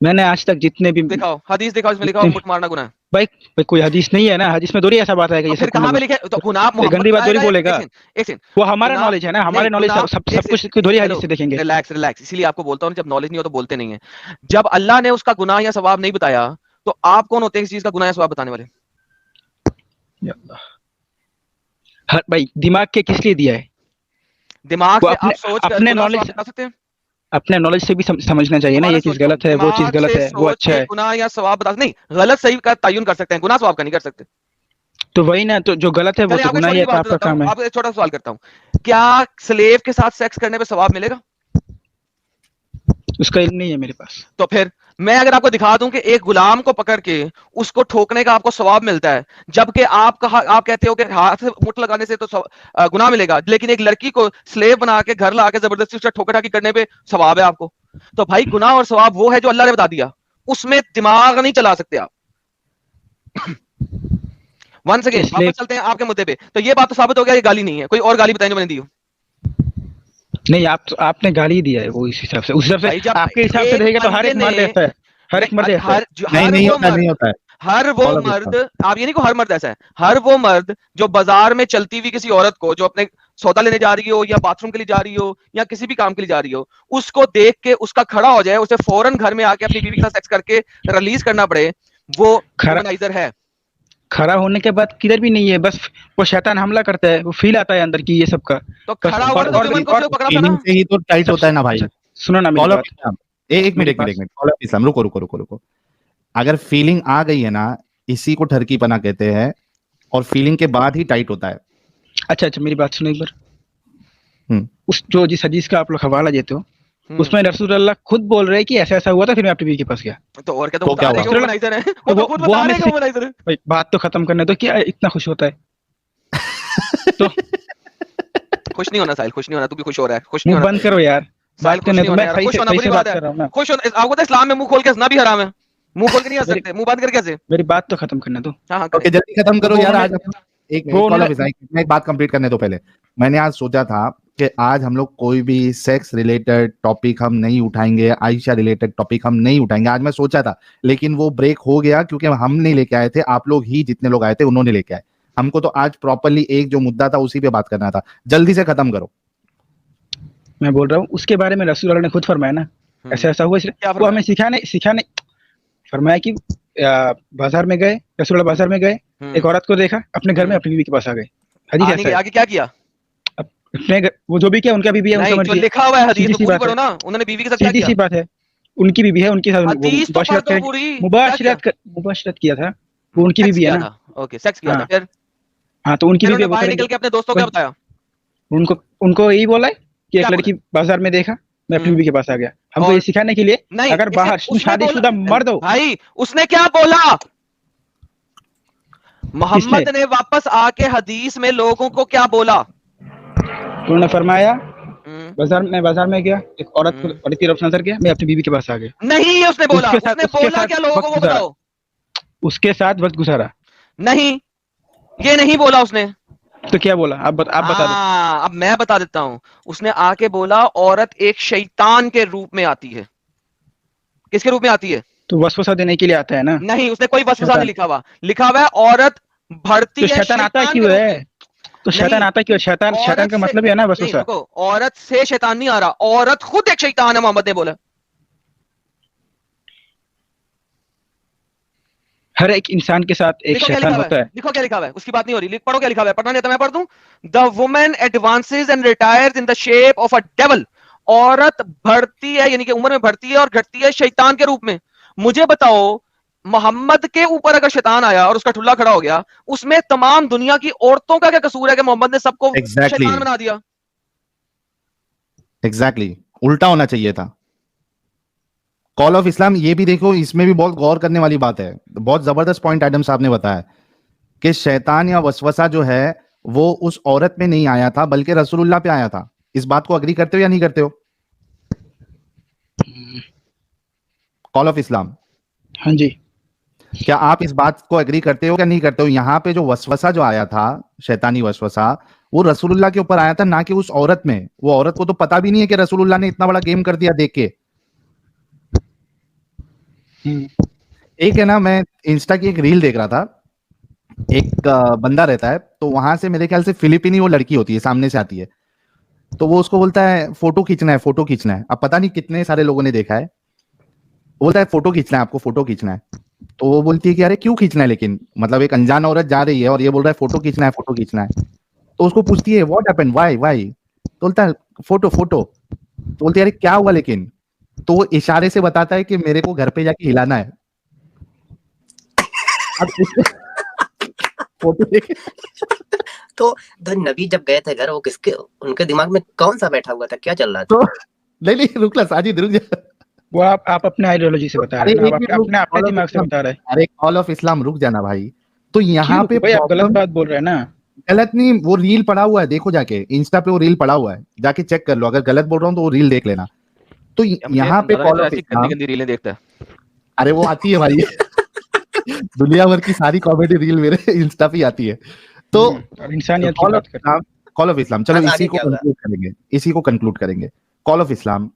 मैंने आज तक जितने भी दिखाओ हदीस, दिखाओ इसमें लिखा हो जितने मुठ मारना गुनाह है। भाई कोई हदीस नहीं है ना, हदीस में थोड़ी ऐसा बात आएगा तो ये फिर सब करने कहाँ पे को। लिखे? तो गुनाह ये मोहम्मद गंदी बात थोड़ी बताएगा? बोलेगा। एक सेकंड। वो हमारा गुनाह नॉलेज है ना, हमारे नहीं, नॉलेज गुनाह सब कुछ की थोड़ी हदीस से देखेंगे। रिलैक्स रिलैक्स, इसीलिए आपको बोलता हूँ जब नॉलेज नहीं हो तो बोलते नहीं है। जब अल्लाह ने उसका गुनाह या सवाब नहीं बताया तो आप कौन होते हैं इस चीज का गुनाह या सवाब बताने वाले? या अल्लाह। भाई दिमाग के किस लिए दिया है? दिमाग वो से आप सोच कर अपने गुनाह नॉलेज सवाब बता सकते हैं? अपने नॉलेज से भी समझना चाहिए ना, दोबारा ये चीज सोचो, गलत है, वो चीज दिमाग गलत से है, वो सोच अच्छा के है। गुनाह या सवाब बता नहीं, गलत सही का तयन कर सकते हैं, गुनाह सवाब का नहीं कर सकते। तो वही ना, तो जो गलत है वो चलिए तो आपको गुनाह ही छोटी है, सी तो बात आपका बताता हूँ, काम है। आपको एक छोटा सा सवाल करता हूँ। क्या स्लेव के साथ सेक्स करने पे सवाब मिलेगा? उसका इल्म नहीं है मेरे पास। तो फिर मैं अगर आपको दिखा दूं कि एक गुलाम को पकड़ के उसको ठोकने का आपको सवाब मिलता है, जबकि आप कहते हो कि हाथ से मुठ लगाने से तो गुनाह मिलेगा, लेकिन एक लड़की को स्लेव बना के घर ला के जबरदस्ती उसका ठोका ठाकी करने पे सवाब है आपको। तो भाई गुनाह और सवाब वो है जो अल्लाह ने बता दिया, उसमें दिमाग नहीं चला सकते आप। वंस अगेन वापस चलते हैं आपके मुद्दे पे। तो ये बात तो साबित हो गया ये गाली नहीं है, कोई और गाली बताएं जो मैंने दी हो। नहीं, आपने गाली दिया है वो इस हिसाब से, उस हिसाब भाई से जब आपके हिसाब से एक रहेगा तो हर एक बंदे मर्द ने- ऐसा है, हर एक मर्द ऐसा है। नहीं होता है, नहीं होता है। हर वो Follow this मर्द, आप ये नहीं को हर मर्द ऐसा है, हर वो मर्द जो बाजार में चलती हुई किसी औरत को जो अपने सौदा लेने जा रही हो या बाथरूम के लिए जा रही हो या किसी भी काम के लिए जा रही हो, उसको देख के उसका खड़ा हो जाए, उसे फौरन घर में आके अपनी बीवी के साथ सेक्स करके रिलीज करना पड़े, वो वुमनाइजर है। खड़ा होने के बाद किधर भी नहीं है, बस वो शैतान हमला करता है, वो फील आता है अंदर की ये सब का। तो बस खड़ा हुआ तो वुमन को पकड़ा था फीलिंग ना। से ही तो टाइट होता है ना भाई। सुनो ना मेरी कॉल ऑफ बात। इस्लाम, एक मिनट कॉल ऑफ इस्लाम, रुको। अगर फीलिंग आ गई है ना, इसी को ठरकी पना कहते हैं, और फीलिंग के बाद ही टाइट होता है। अच्छा मेरी बात सुनो एक बार। उस जो जिस हदीस का आप लोग हवाला देते हो, उसमें रसूलुल्लाह खुद बोल रहे हैं कि ऐसा ऐसा हुआ था, फिर मैं अपनी बीवी के पास गया। तो और क्या, तो तो क्या बता हुआ? देगा वुमनाइजर है, वो तो खुद वो बता हमें देगा वुमनाइजर है। भाई बात तो खत्म करने दो, क्या इतना खुश होता है? तो खुश नहीं होना साहिल, खुश नहीं होना, तू भी खुश हो रहा है, खुश नहीं मुंह होना बंद करो यार, साहिल, बात करने दो। मैं सही खुश होना से बुरी बात बात कर है। रहा हूँ ना। खुश होना, आपको तो इस्लाम में मुंह खोल के हंसना भी हराम है, मुंह खोल के नहीं हंस सकते, मुंह बंद करके कैसे? मेरी बात तो खत्म करने दो। हाँ ओके, जल्दी खत्म करो यार। आज एक वो कॉल ऑफ इस्लाम, मैं एक बात कंप्लीट करने दो पहले। मैंने आज सोचा था कि आज हम लोग कोई भी सेक्स रिलेटेड टॉपिक हम नहीं उठाएंगे, आयशा रिलेटेड टॉपिक हम नहीं उठाएंगे, आज मैं सोचा था, लेकिन वो ब्रेक हो गया क्योंकि हम नहीं लेके आए थे, आप लोग ही जितने लोग आए थे उन्होंने लेके आए। हमको तो आज प्रॉपरली एक जो मुद्दा था उसी पे बात करना था, जल्दी से खत्म करो। मैं बोल रहा हूँ उसके बारे में रसूलुल्लाह ने खुद फरमाया ना, ऐसा ऐसा हुआ, इसलिए वो हमें सिखाने फरमाया कि बाजार में गए, रसूलुल्लाह बाजार में गए, एक औरत को देखा, अपने घर में अपनी बीवी के पास आ गए। हदीस ऐसा है। आगे क्या किया? अपने वो जो भी किया उनका बीवी है, उनका मर्जी है। लिखा हुआ है हदीस सीधी तो सी पूरी बात पढ़ो है। ना, उन्होंने बीवी के साथ क्या सीधी किया? सी बात है, उनकी बीवी है, उनके साथ हदीस तो पढ़ दो पूरी। मुबाशरत किया था, वो उनकी बीवी है ना। ओके, सेक्स किया था, फिर हाँ तो उनकी बीवी बाहर निकल के अपने दोस्तों को क्या बताया? उनको यही बोला है कि एक क्या लड़की बाजार में देखा, मैं अपनी बीवी के पास आ गया। हमको ये सिखाने के लिए, अगर बाहर शादीशुदा मर्द हो। भाई उसने क्या बोला? मोहम्मद ने वापस आके हदीस में लोगों को क्या बोला? उन्होंने फरमाया बाजार में गया, एक औरत की तरफ नजर गया, मैं अपनी बीवी के पास आ गया। नहीं, ये उसने बोला। उसने बोला क्या लोगों को बताओ? उसके साथ वक्त गुजारा। नहीं, ये नहीं बोला उसने। तो क्या बोला? आप बता दो। अब मैं बता देता हूं। उसने आके बोला औरत एक शैतान के रूप में आती है। किसके रूप में आती है? तो वसवसा देने के लिए आता है ना। नहीं, उसने कोई वसवसा नहीं लिखा हुआ। लिखा हुआ है औरत बढ़ती है। शैतान आता क्यों है? तो शैतान आता क्यों? शैतान का मतलब है ना वसवसा। औरत से शैतान नहीं आ रहा, औरत खुद एक शैतान है, मोहम्मद ने बोला। हर एक इंसान के साथ एक शैतान होता है। लिखो क्या लिखा हुआ है, उसकी बात नहीं हो रही। पढ़ो क्या लिखा हुआ है, पढ़ना नहीं आता मैं पढ़ दूं। The woman advances and retires in the shape of a devil. औरत बढ़ती है, यानी कि उम्र में बढ़ती है और घटती है शैतान के रूप में। मुझे बताओ, मोहम्मद के ऊपर अगर शैतान आया और उसका ठुल्ला खड़ा हो गया, उसमें तमाम दुनिया की औरतों का क्या कसूर है कि मोहम्मद ने सबको शैतान बना दिया? एग्जैक्टली उल्टा होना चाहिए था। कॉल ऑफ इस्लाम ये भी देखो, इसमें भी बहुत गौर करने वाली बात है। बहुत जबरदस्त पॉइंट एडम साहब ने बताया कि शैतान या वसवसा जो है वो उस औरत में नहीं आया था, बल्कि रसूलुल्लाह पे आया था। इस बात को अग्री करते हो या नहीं करते हो? कॉल ऑफ इस्लाम, हाँ जी, क्या आप इस बात को एग्री करते हो क्या नहीं करते हो? यहाँ पे जो वसवसा जो आया था, शैतानी वसवसा, वो रसूलुल्लाह के ऊपर आया था, ना कि उस औरत में। वो औरत को तो पता भी नहीं है कि रसूलुल्लाह ने इतना बड़ा गेम कर दिया देख के। एक है ना, मैं इंस्टा की एक रील देख रहा था, एक बंदा रहता है, तो वहां से मेरे ख्याल से फिलिपिनी वो लड़की होती है, सामने से आती है, तो वो उसको बोलता है फोटो खींचना है, फोटो खींचना है। अब पता नहीं कितने सारे लोगों ने देखा है, बोलता है फोटो खींचना है, आपको फोटो खींचना है। तो वो बोलती है कि अरे क्यों खींचना है, लेकिन मतलब एक अनजान औरत जा रही है और ये बोल रहा है फोटो खींचना है, फोटो खींचना है। तो उसको पूछती है व्हाट हैपेंड, व्हाई? तो बोलता है फोटो। तो बोलती है अरे क्या हुआ लेकिन? तो वो इशारे से बताता है कि मेरे को घर पे जाके हिलाना है। अब फोटो देखे तो नबी जब गए थे घर, वो किसके, उनके दिमाग में कौन सा बैठा हुआ था, क्या चल रहा था? तो नहीं रुक ला साजिद, रुक जा। वो आप अपने आइडियोलॉजी से बता रहे अरे हैं ना, एक आप मिनट रुक, अपने अपने कॉल ऑफ दिमाग से इस्लाम, बता रहे हैं। अरे कॉल ऑफ इस्लाम रुक जाना भाई। तो यहाँ क्यों पे भाई, आप गलत प्रॉब्लम, बात बोल रहे हैं ना। गलत नहीं, वो रील पड़ा हुआ है, देखो जाके इंस्टा पे वो रील पड़ा हुआ है, जाके चेक कर लो, अगर गलत बोल रहा हूँ तो वो रील देख लेना। तो या मुझे यहाँ पे समझा रहा है, कॉल तो ऑफ ऐसी इस्लाम, गंदी गंदी रीलें देखता है। अरे वो आती है भाई दुनिया भर की सारी कॉमेडी रील मेरे इंस्टा पे आती है। तो और इंसानियत की कॉल ऑफ बात करते हैं। इस्लाम, कॉल ऑफ इस्लाम, चलो हाँ, इसी आगे को क्या होगा? कंक्लूड करेंगे, इसी को कंक्लूड करेंगे। कॉल ऑफ इस्लाम,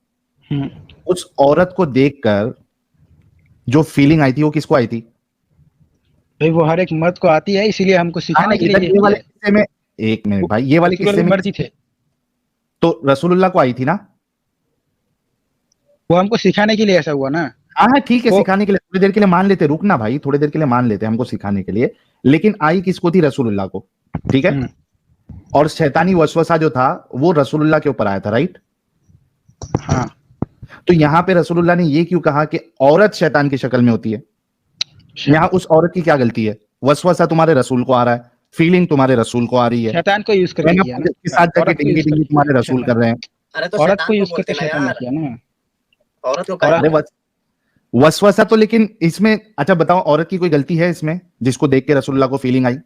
हम्म, उस औरत को देखकर जो फीलिंग आई थी वो किसको आई थी? भाई वो हर एक मर्द को आती है, इसीलिए हमको सिखाने के लिए इधर ये ये किया वाले है। किस्से में, एक मिनट भाई, ये वाले रसूलुल्लाह किस्से भी में मर्द ही थे, तो रसूलुल्लाह को आई थी ना? वो हमको सिखाने के लिए ऐसा हुआ ना। हाँ हाँ ठीक है, वो- सिखाने के लिए, थोड़ी देर के लिए मान लेते, रुकना भाई, थोड़ी देर के लिए मान लेते हमको सिखाने के लिए, लेकिन आई किसको थी? रसूलुल्लाह को, ठीक है। हम्म, और शैतानी वसवसा जो था वो रसूलुल्लाह के ऊपर आया था, राइट? हाँ, तो यहाँ पे रसूलुल्लाह ने ये क्यों कहा कि औरत शैतान की शक्ल में होती है? यहाँ उस औरत की क्या गलती है? वसवसा तुम्हारे रसूल को आ रहा है, फीलिंग तुम्हारे रसूल को आ रही है, शैतान को यूज करके किया ना, के साथ जाके औरत को डिंगी यूज डिंगी करके तुम्हारे रसूल कर रहे हैं। अरे तो औरत शैतान को को यूज बोलते करके ना शैतान ने यार, किया ना। औरत को और कहा अरे वसवसा तो, लेकिन इसमें अच्छा बताओ, औरत की कोई गलती है इसमें जिसको देख के रसूलुल्लाह को फीलिंग आई?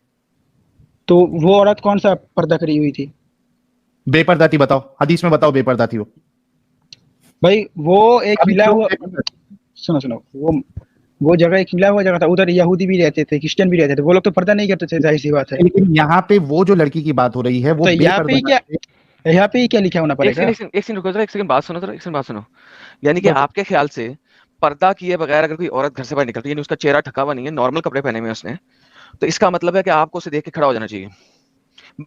तो वो औरत कौन सा पर्दा करी हुई थी? बेपर्दा थी, बताओ हदीस में, बताओ बेपर्दा थी वो। भाई वो एक अभी मिला क्यों हुआ, बेपर्दा थी? सुनो, वो जगह एक मिला हुआ जगह था, उधर यहूदी भी रहते थे, क्रिश्चियन भी रहते थे, वो लोग तो पर्दा नहीं करते थे, जाहिर सी बात है। लेकिन यहाँ पे वो जो लड़की की बात हो रही है वो तो यहाँ पे ही बेपर्दा, यहाँ पे ही क्या लिखा होना एक पड़ेगा? सेकंड एक सेकंड रुको जरा, एक सेकंड बात सुनो जरा, एक सेकंड बात सुनो। यानी कि बस। आपके ख्याल से पर्दा किए बगैर अगर कोई औरत घर से बाहर निकलती है, यानी उसका चेहरा ढका हुआ नहीं है, नॉर्मल कपड़े पहने हुए हैं उसने, तो इसका मतलब है कि आपको उसे देख के खड़ा हो जाना चाहिए।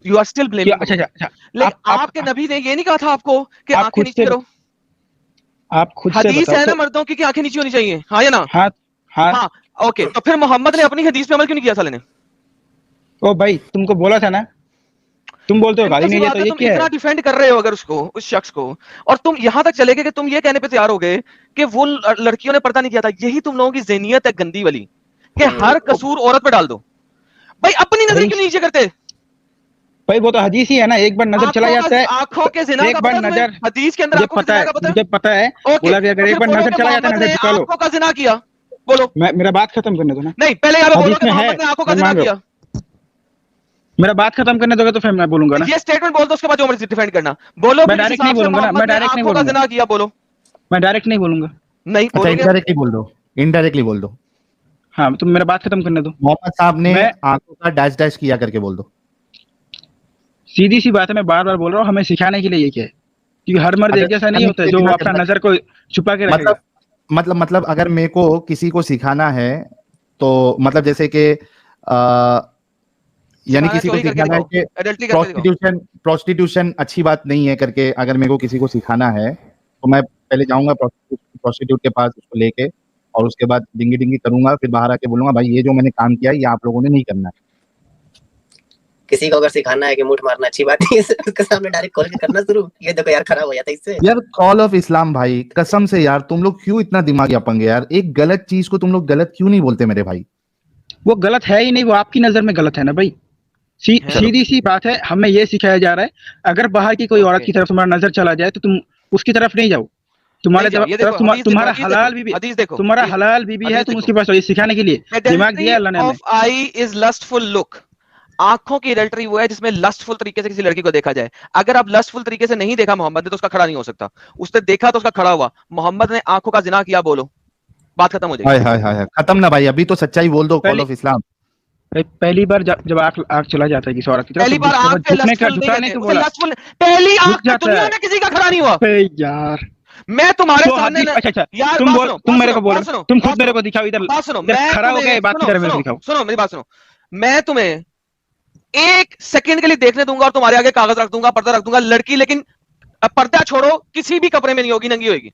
यू आर स्टिल क्या? ब्लेमिंग। अच्छा, लेकिन आप आपके नबी ने ये नहीं कहा था आपको कि आप आंखें खुद नीचे से करो। आप खुद से हदीस बताओ है ना तो। मर्दों की कि आंखें नीचे होनी चाहिए, हाँ या ना? हाँ हाँ। हाँ, ओके, तो फिर मोहम्मद ने अपनी हदीस पे अमल क्यों नहीं किया साले ने? ओ भाई, तुमको बोला था ना, तुम बोलते हो गाली सिंपल सी नहीं लिया, बात तो है, ये तुम क्या इतना है? डिफेंड कर रहे हो अगर उसको, उस शख्स को, और तुम यहां तक चले गए कि तुम ये कहने पे तैयार हो गए कि वो लड़कियों ने पर्दा नहीं किया था। यही तुम लोगों की ज़हनियत है गंदी वाली, कि हर कसूर औरत पे डाल दो। भाई अपनी नजर भाई- क्यों नीचे करते? भाई वो तो हदीस ही है ना, एक बार नजर चला जाता है, आंखों के जिना एक का बार पता है तुम्हें? नजर, हदीस के अंदर मुझे आंखों के पता जिना है, का पता है? मुझे पता है। ओके, बोला भी अगर तो एक फिर बार बोलो नजर कि चला जाता है, मोहम्मद नजर ने झुका लो। आंखों का जिना किया, बोलो। मेरा बात खत्म करने दो ना। नहीं, पहले यहाँ पे बोलो हदीस कि में है, मोहम्मद ने आंखों का मैं जिना मान रहा किया। हूँ। मेरा बात खत्म करने दोगे तो फिर मैं बोलूंगा ना। ये स्टेटमेंट बोल दो, उसके बाद जो मर्जी डिफेंड करना। बोलो मैं फिर इस डायरेक्ट नहीं हिसाब से बोलूंगा ना, मैं मोहम्मद ने डायरेक्ट नहीं आंखों का बोलूंगा, जिना किया, बोलो। मैं डायरेक्ट नहीं बोलूंगा। नहीं अच्छा बोलोगे? इनडायरेक्टली बोल दो, इनडायरेक्टली बोल दो। हाँ, तुम मेरा बात खत्म करने दो। मोहम्मद साहब ने मैं- आंखों का डैश डैश किया करके बोल दो। सीधी सी बात है, मैं बार बार बोल रहा हूँ, हमें सिखाने के लिए ये क्या है, क्योंकि हर मर्द एक जैसा नहीं होता है जो अपना नजर को छुपा के रखेगा। मतलब अगर मेरे को किसी को सिखाना है तो मतलब जैसे कि यानी किसी को सिखाना है कि एडल्टरी करके दिखाओ। प्रोस्टिट्यूशन अच्छी बात नहीं है करके, अगर मेरे को किसी को सिखाना है तो मैं पहले जाऊंगा प्रोस्टिट्यूट के पास, उसको लेके, और उसके बाद डिंगी डिंगी करूंगा, फिर बाहर आके बोलूंगा भाई ये जो मैंने काम किया है ये आप लोगों ने नहीं करना है। किसी को अगर सिखाना है कि मुठ मारना अच्छी बात है, उसके सामने डायरेक्ट खोल के करना शुरू, ये देखो यार खराब हो जाता है इससे। यार कॉल ऑफ इस्लाम भाई, कसम से यार तुम लोग क्यों इतना दिमागी अपंगे यार, एक गलत चीज को तुम लोग गलत क्यों नहीं बोलते मेरे भाई? वो गलत है ही नहीं, वो आपकी नजर में गलत है ना भाई। सीधी सी बात है, हमें ये सिखाया जा रहा है, अगर बाहर की कोई औरत की तरफ तुम्हारा नजर चला जाए तो तुम उसकी तरफ नहीं जाओ। तुम्हारे तरफ तुम्हारा हलाल बीवी, तुम्हारा हलाल बीवी है, तुम उसके पास ये सिखाने के लिए दिमाग दिया अल्लाह ने हमें। Of I is lustful look. आंखों की एडल्टरी वो है जिसमें लस्टफुल तरीके से किसी लड़की को देखा जाए। अगर आप लस्टफुल तरीके से नहीं देखा मोहम्मद ने तो उसका खड़ा नहीं हो सकता, उसने देखा तो उसका खड़ा हुआ। मोहम्मद ने आंखों का जिना किया, बोलो, बात खत्म हो जाएगी। हाय हाय हाय, खत्म ना भाई, अभी तो सच्चाई बोल दो। कॉल ऑफ इस्लाम पहली बार जब आंख चला जाता है किसी औरत की तरफ, पहली बार आंख पे लस्टफुल नहीं कहते, उसे लस्टफुल पहली आंख पे दुनिया में किसी का खड़ा नहीं हुआ। यार मैं तुम्हारे तो सामने अच्छा यार तुम मेरे को बोलो, तुम खुद मेरे को दिखाओ, इधर सुनो, खड़ा हो गए, बात की तरह मेरे को दिखाओ। सुनो मेरी बात सुनो, मैं तुम्हें एक सेकंड के लिए देखने दूंगा और तुम्हारे आगे कागज रख दूंगा, पर्दा रख दूंगा, लड़की, लेकिन पर्दा छोड़ो, किसी भी कपड़े में नहीं होगी, नंगी होगी,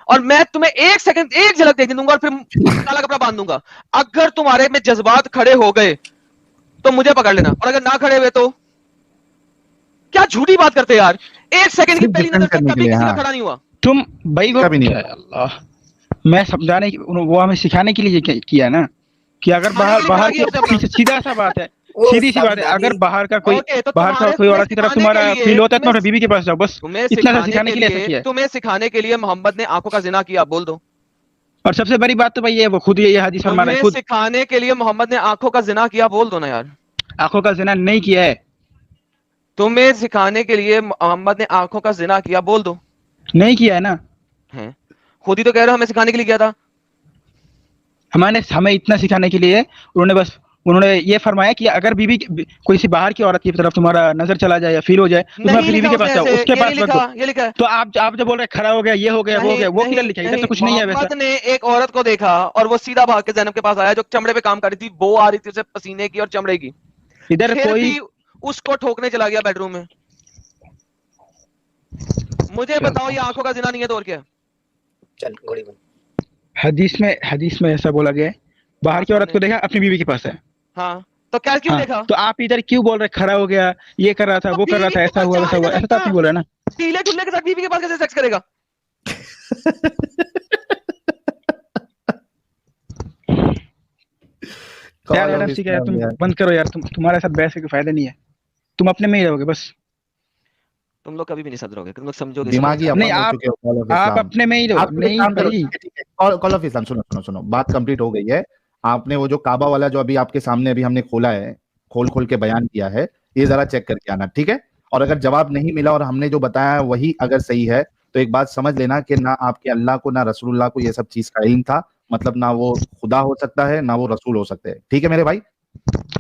और मैं तुम्हें एक सेकंड एक झलक देखने दूंगा और फिर काला कपड़ा बांध दूंगा। अगर तुम्हारे में जज्बात खड़े हो गए तो मुझे पकड़ लेना, और अगर ना खड़े हुए तो क्या झूठी बात करते यार। एक सेकंड की पहली नजर पे कभी किसी का खड़ा नहीं हुआ। तुम भाई वो कभी नहीं। अल्लाह, मैं समझाने वो हमें सिखाने के लिए किया ना, कि अगर बाहर की सीधा सा बात है, वो सीधी सी बात है, अगर सावधानी बाहर का कोई ओके, तो बाहर का तुम्हारे कोई औरत की तरफ सिखाने तुम्हारा के लिए फील होता है, तुम्हारे तुम्हें बीवी के पास जाओ बस। तुम्हें इतना सा सिखाने सिखाने के लिए ऐसा किया है। तुम्हें सिखाने के लिए मोहम्मद ने आंखों का जिना किया, बोल दो। और सबसे बड़ी बात तो भाई ये वो खुद ये हदीस फरमा रहा है, तुम्हें खुद सिखाने के लिए मोहम्मद ने आंखों का जिना किया, बोल दो ना यार। आंखों का ज़िना नहीं किया है, तुम्हें सिखाने के लिए मोहम्मद ने आंखों का जिना किया, बोल दो। नहीं किया है ना। हैं, खुद ही तो कह रहे हो हमें सिखाने के लिए किया था। हमें इतना सिखाने के लिए उन्होंने ये फरमाया कि अगर बीवी कोई सी बाहर की औरत की तरफ तुम्हारा नजर चला जाए या फील हो जाए तो तुम नहीं अपनी बीवी लिखा के पास उसने जाओ, ऐसे, उसके ये पास नहीं मत लिखा, दो। ये लिखा है। तो आप जो बोल रहे खड़ा हो गया, ये हो गया, वो हो गया, वो किधर लिखा है? इधर तो कुछ नहीं है वैसा। मोहम्मद ने एक औरत को देखा और वो सीधा भाग के ज़ैनब के पास आया जो चमड़े पे काम कर रही थी, बो आ रही थी उसे पसीने की और चमड़े की। इधर फिर कोई भी उसको ठोकने चला गया बेडरूम में। मुझे बताओ ये आंखों का जिना नहीं है तो और क्या है? चल घोड़ी बन। हदीस में ऐसा बोला गया है, बाहर की औरत को देखा अपनी बीवी के पास है। हाँ, तो क्या क्यों हाँ, देखा? तो आप इधर क्यों बोल रहे खड़ा हो गया, ये कर रहा था, वो कर रहा था, ऐसा हुआ वैसा हुआ, ऐसा तो आप नहीं बोल रहे ना। टीले टुल्ले के साथ बीवी के पास कैसे सेक्स करेगा? यार यार ठीक है, तुम बंद करो यार, तुम्हारे साथ बहस के फायदा नहीं है, तुम अपने में ही रहोगे बस। तुम लोग कभी भी नहीं समझोगे, तुम लोग समझोगे। दिमागी नहीं, अपंग हो आप चुके हो कॉल ऑफ आप इस्लाम। अपने में ही रहो। आप एक नहीं काम करो, भाई, ठीक है, कॉल ऑफ इस्लाम सुनो, बात कंप्लीट हो गई है। आपने वो जो काबा वाला जो अभी आपके सामने अभी हमने खोला है, खोल के बयान किया है, ये जरा चेक करके आना, ठीक है। और अगर जवाब नहीं मिला और हमने जो बताया है वही अगर सही है तो एक बात समझ लेना कि ना आपके अल्लाह को ना रसूलुल्लाह को ये सब चीज का इल्म था, मतलब ना वो खुदा हो सकता है ना वो रसूल हो सकते हैं, ठीक है मेरे भाई।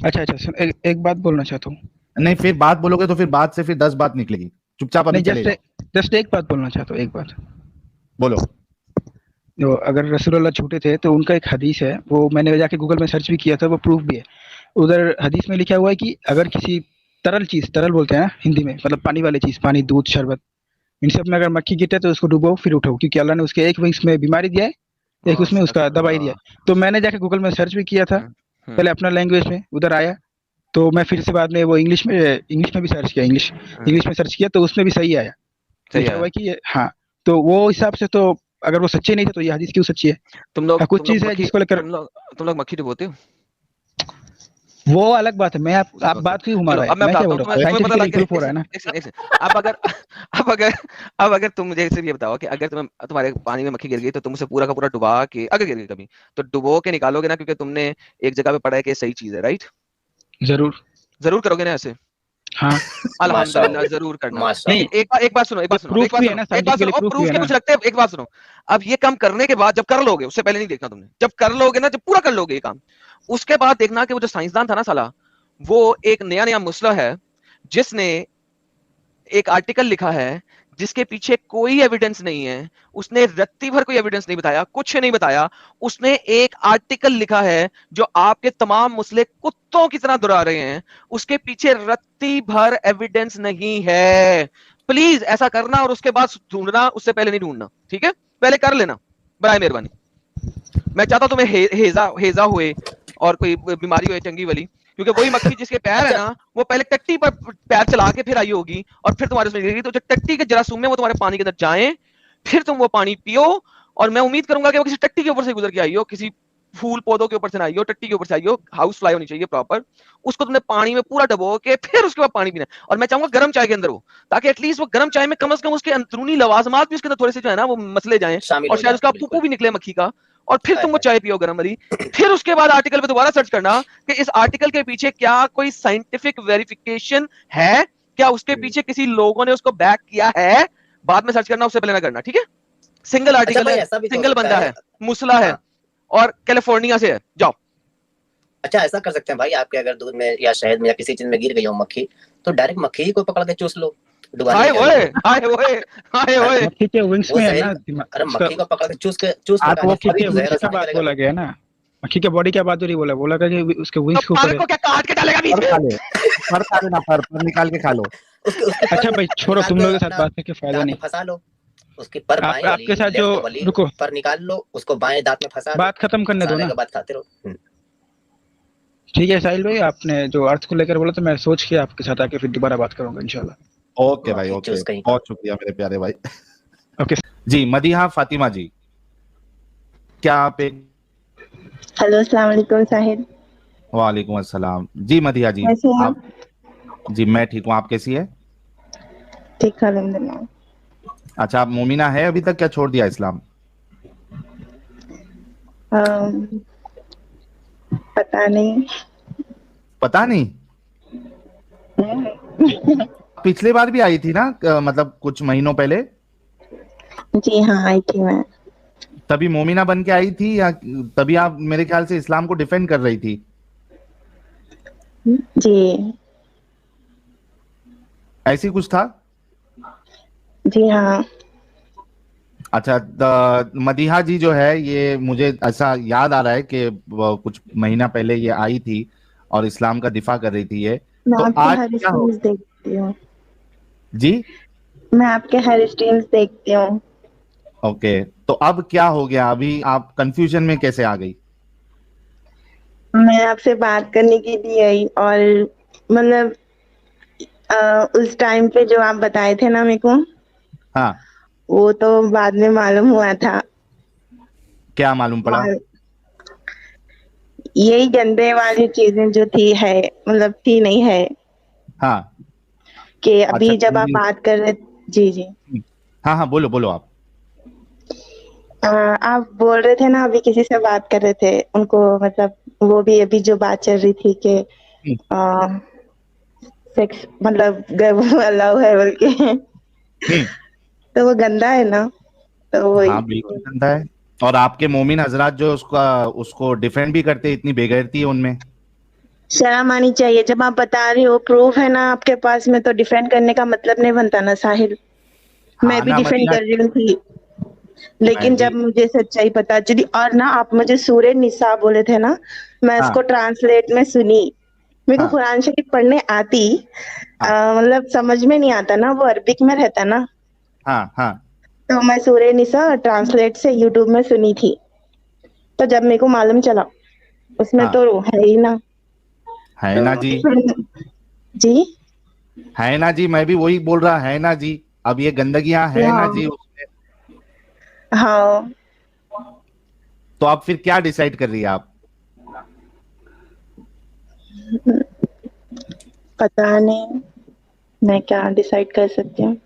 अच्छा सुन, एक बात बोलना चाहता हूँ। नहीं, फिर बात बोलोगे तो फिर बात से फिर 10 बात निकलेगी, चुपचाप अभी नहीं, चले जाओ। जस्ट एक बात बोलना चाहता हूँ, एक बात। बोलो। जो अगर रसूलुल्लाह झूठे थे तो उनका एक हदीस है, वो मैंने जाके गूगल में सर्च भी किया था, वो प्रूफ भी है। उधर हदीस में लिखा हुआ है कि अगर किसी तरल बोलते हैं ना हिंदी में, मतलब पानी वाली चीज, पानी, दूध, शरबत, इन सब में अगर मक्खी गिरते तो उसको डुबो फिर उठाओ, क्योंकि अल्लाह ने उसके एक विंग्स में बीमारी दिया है, एक उसमें उसका दवाई दिया है। तो मैंने जाके गूगल में सर्च भी किया था, पहले अपना लैंग्वेज में, उधर आया तो मैं फिर से बाद में वो इंग्लिश में भी सर्च किया, इंग्लिश में सर्च किया तो उसमें भी सही आया, लिखा हुआ है कि हाँ। तो वो हिसाब से तो अगर वो सच्चे नहीं थे तो ये हदीस क्यों सच्ची है? तुम लोग कुछ चीज है जिसको लेकर तुम लोग मक्खी डुबोते हो, वो अलग बात है। मैं आप बात क्यों घुमा रहा है? मैं क्या बोल रहा हूँ, साइंटिफिकली प्रूफ हो रहा है ना। अब अगर तुम मुझे सिर्फ ये बताओ कि अगर तुम्हारे पानी में मक्खी गिर गई तो तुम उसे पूरा का पूरा डुबा के, अगर गिर गई कभी तो डुबो के निकालोगे ना, क्योंकि तुमने एक जगह पे पढ़ा है कि सही चीज है, राइट? जरूर करोगे ना ऐसे? हाँ, अल्हम्दुलिल्लाह, जरूर करना। नहीं, एक बात सुनो, प्रूफ के कुछ रखते हैं। एक बात सुनो, अब ये काम करने के बाद जब कर लोगे, उससे पहले नहीं देखना तुमने, जब कर लोगे ना, जब पूरा कर लोगे ये काम, उसके बाद देखना कि वो जो साइंसदान था ना साला, वो एक नया मुसला है जिसने एक आर्टिकल लिखा है जिसके पीछे कोई एविडेंस नहीं है, उसने रत्ती भर कोई एविडेंस नहीं बताया, कुछ नहीं बताया, उसने एक आर्टिकल लिखा है जो आपके तमाम मुसले कुत्तों की तरह दुरा रहे हैं, उसके पीछे रत्ती भर एविडेंस नहीं है। प्लीज ऐसा करना और उसके बाद ढूंढना, उससे पहले नहीं ढूंढना, ठीक है? पहले कर लेना बराए मेहरबानी। मैं चाहता हूं तुम्हें हेजा हुए और कोई बीमारी हुई चंगी वाली, क्योंकि वही मक्खी जिसके पैर है ना, वो पहले टट्टी पर पैर चला के फिर आई होगी और फिर तुम्हारे उसमें गिरेगी, तो जो टट्टी के जरासूम है वो तुम्हारे पानी के अंदर जाए, फिर तुम वो पानी पियो, और मैं उम्मीद करूंगा कि वो किसी टट्टी के ऊपर से गुजर के आई हो, किसी फूल पौधों के ऊपर से आई हो, टट्टी के ऊपर से आई हो, हाउस फ्लाई होनी चाहिए प्रॉपर, उसको तुमने पानी में पूरा डबो के फिर उसके बाद पानी पीना। और मैं चाहूंगा गर्म चाय के अंदर हो, ताकि एटलीस्ट वो गर्म चाय में कम से कम उसके अंदरूनी लवाजमात भी उसके अंदर थोड़े से जो है ना वो मसले जाएं, और शायद उसका पुप्पू भी निकले मक्खी का, और फिर तुम वो चाय पियो गर्म वाली। फिर उसके बाद आर्टिकल पे दोबारा सर्च करना कि इस आर्टिकल के पीछे क्या कोई साइंटिफिक वेरिफिकेशन है, क्या उसके पीछे किसी लोगों ने उसको बैक किया है, बाद में सर्च करना, उससे पहले ना करना, ठीक है? सिंगल आर्टिकल है, सिंगल बंदा है, मुसला है और कैलिफोर्निया से है, जाओ। अच्छा, ऐसा कर सकते हैं भाई, आपके अगर दूध में या शहद में या किसी चीज में गिर गई हो मक्खी, तो डायरेक्ट मक्खी को पकड़ के चूस लो। हाय ओए मक्खी के विंग्स में है ना, अरे मक्खी को पकड़ के चूस मक्खी के विंग्स का बात बोला गया ना, मक्खी के बॉडी क्या बात हो रही, बोला कि उसके विंग्स के ऊपर को क्या काट के डालेगा बीच में? पर खा लेना, पर निकाल के खा लो। अच्छा भाई छोड़ो, तुम लोगों के साथ बात करके फायदा नहीं, फंसा लो उसकी पर बाएं वाली, आपके साथ जो रुको, पर निकाल लो, उसको बाएं दांत में फंसा, बात खत्म करने दो ना, बात खाते रहो। ठीक है साहिल भाई, आपने जो अर्थ को लेकर बोला तो मैं सोच के आपके साथ आके फिर दोबारा बात करूंगा इंशाल्लाह। ओके भाई, ओके, बहुत शुक्रिया मेरे प्यारे भाई। ओके जी, मदीहा फातिमा जी, क्या आप एक हेलो, अस्सलाम वालेकुम साहिल। वालेकुम अस्सलाम जी। मदिहा जी कैसे हैं आप? जी मैं ठीक हूँ, आप कैसी है? ठीक है अल्हम्दुलिल्लाह। अच्छा, आप मोमिना है अभी तक, क्या छोड़ दिया इस्लाम? अम, पता नहीं। पता नहीं। पिछले बार भी आई थी ना, मतलब कुछ महीनों पहले? जी हाँ, आई थी मैं। तभी मोमिना बन के आई थी, या तभी आप मेरे ख्याल से इस्लाम को डिफेंड कर रही थी? जी ऐसी कुछ था? जी हाँ। अच्छा, मदीहा जी जो है, ये मुझे ऐसा याद आ रहा है कि वो कुछ महीना पहले ये आई थी और इस्लाम का दिफा कर रही थी ये। मैं तो आपके आज हर क्या हो? स्ट्रीम्स देखती हूँ। जी मैं आपके हर स्ट्रीम्स देखती हूँ। ओके, तो अब क्या हो गया? अभी आप कंफ्यूजन में कैसे आ गई? मैं आपसे बात करने के लिए आई, और मतलब उस टाइम पे जो आप बताए थे ना मेरे को, हाँ, वो तो बाद में मालूम हुआ था। क्या मालूम पड़ा? और यही गंदे वाली चीजें जो थी है, मतलब थी नहीं है, हाँ। कि अच्छा, अभी जब आप बात कर रहे। जी जी। हाँ हाँ, बोलो बोलो आप। आप बोल रहे थे ना, अभी किसी से बात कर रहे थे उनको, मतलब वो भी अभी जो बात चल रही थी कि सेक्स मतलब अलाउ है बोल के। हम्म। तो वो गंदा है ना, तो वही। हाँ बिल्कुल गंदा है। और आपके मोमिन हजरात जो उसका उसको डिफेंड भी करते, इतनी बेगैरती है उनमें। शर्म आनी चाहिए। जब आप बता रहे हो, प्रूफ है ना आपके पास में, तो डिफेंड करने का मतलब नहीं बनता ना साहिल। मैं हाँ भी ना डिफेंड मदीहा कर जी, रही थी, मैं लेकिन भी। जब मुझे सच्चाई पता चली, और ना आप मुझे सूरह निसा बोले थे ना, मैं हाँ इसको ट्रांसलेट में सुनी। मेरे को हाँ कुरान शरीफ पढ़ने आती, हाँ मतलब समझ में नहीं आता ना, वो अरबिक में रहता ना। हाँ हाँ तो मैं सूरह निसा ट्रांसलेट से यूट्यूब में सुनी थी। तो जब मेरे को मालूम चला उसमें हाँ। तो है ही ना। है ना तो जी, जी है ना जी, मैं भी वही बोल रहा, है ना जी। अब ये गंदगियां है ना जी हाँ उसमें। हाँ। तो आप फिर क्या डिसाइड कर रही है आप? पता नहीं मैं क्या डिसाइड कर सकती हूँ।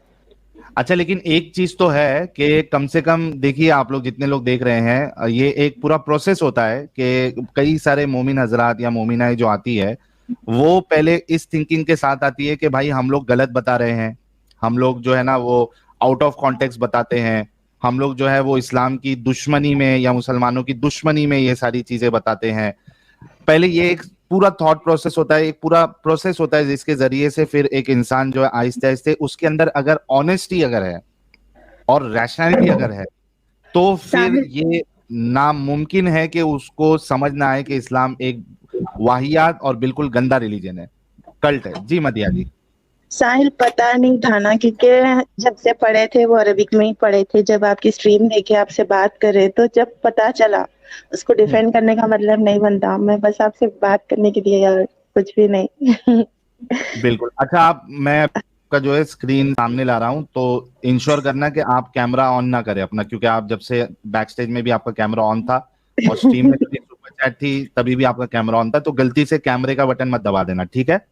अच्छा, लेकिन एक चीज तो है कि कम से कम देखिए, आप लोग जितने लोग देख रहे हैं, ये एक पूरा प्रोसेस होता है कि कई सारे मोमिन हजरात या मोमिनाएं जो आती है, वो पहले इस थिंकिंग के साथ आती है कि भाई हम लोग गलत बता रहे हैं, हम लोग जो है ना वो आउट ऑफ कॉन्टेक्स्ट बताते हैं, हम लोग जो है वो इस्लाम की दुश्मनी में या मुसलमानों की दुश्मनी में ये सारी चीजें बताते हैं। पहले ये एक पूरा थॉट प्रोसेस होता है, एक पूरा प्रोसेस होता है जिसके जरिए से फिर एक इंसान जो है आहिस्ते आहिस्ते उसके अंदर अगर ऑनेस्टी अगर है और रैशनैलिटी अगर है, तो फिर साहिल ये नामुमकिन है कि उसको समझ ना आए कि इस्लाम एक वाहियात और बिल्कुल गंदा रिलीजन है, कल्ट है। जी मदिया जी। साहिल पता नहीं था ना, क्योंकि जब से पढ़े थे वो अरबिक में ही पढ़े थे। जब आपकी स्ट्रीम देखे, आपसे बात करे, तो जब पता चला, उसको डिफेंड करने का मतलब नहीं बनता। मैं बस आपसे बात करने के लिए यार, कुछ भी नहीं। बिल्कुल। अच्छा, आप मैं आपका जो है स्क्रीन सामने ला रहा हूं, तो इंश्योर करना कि आप कैमरा ऑन ना करें अपना, क्योंकि आप जब से बैक स्टेज में भी आपका कैमरा ऑन था और स्ट्रीम में जब सुपर चैट थी तभी भी आपका कैमरा ऑन था, तो गलती से कैमरे का बटन मत दबा देना, ठीक है?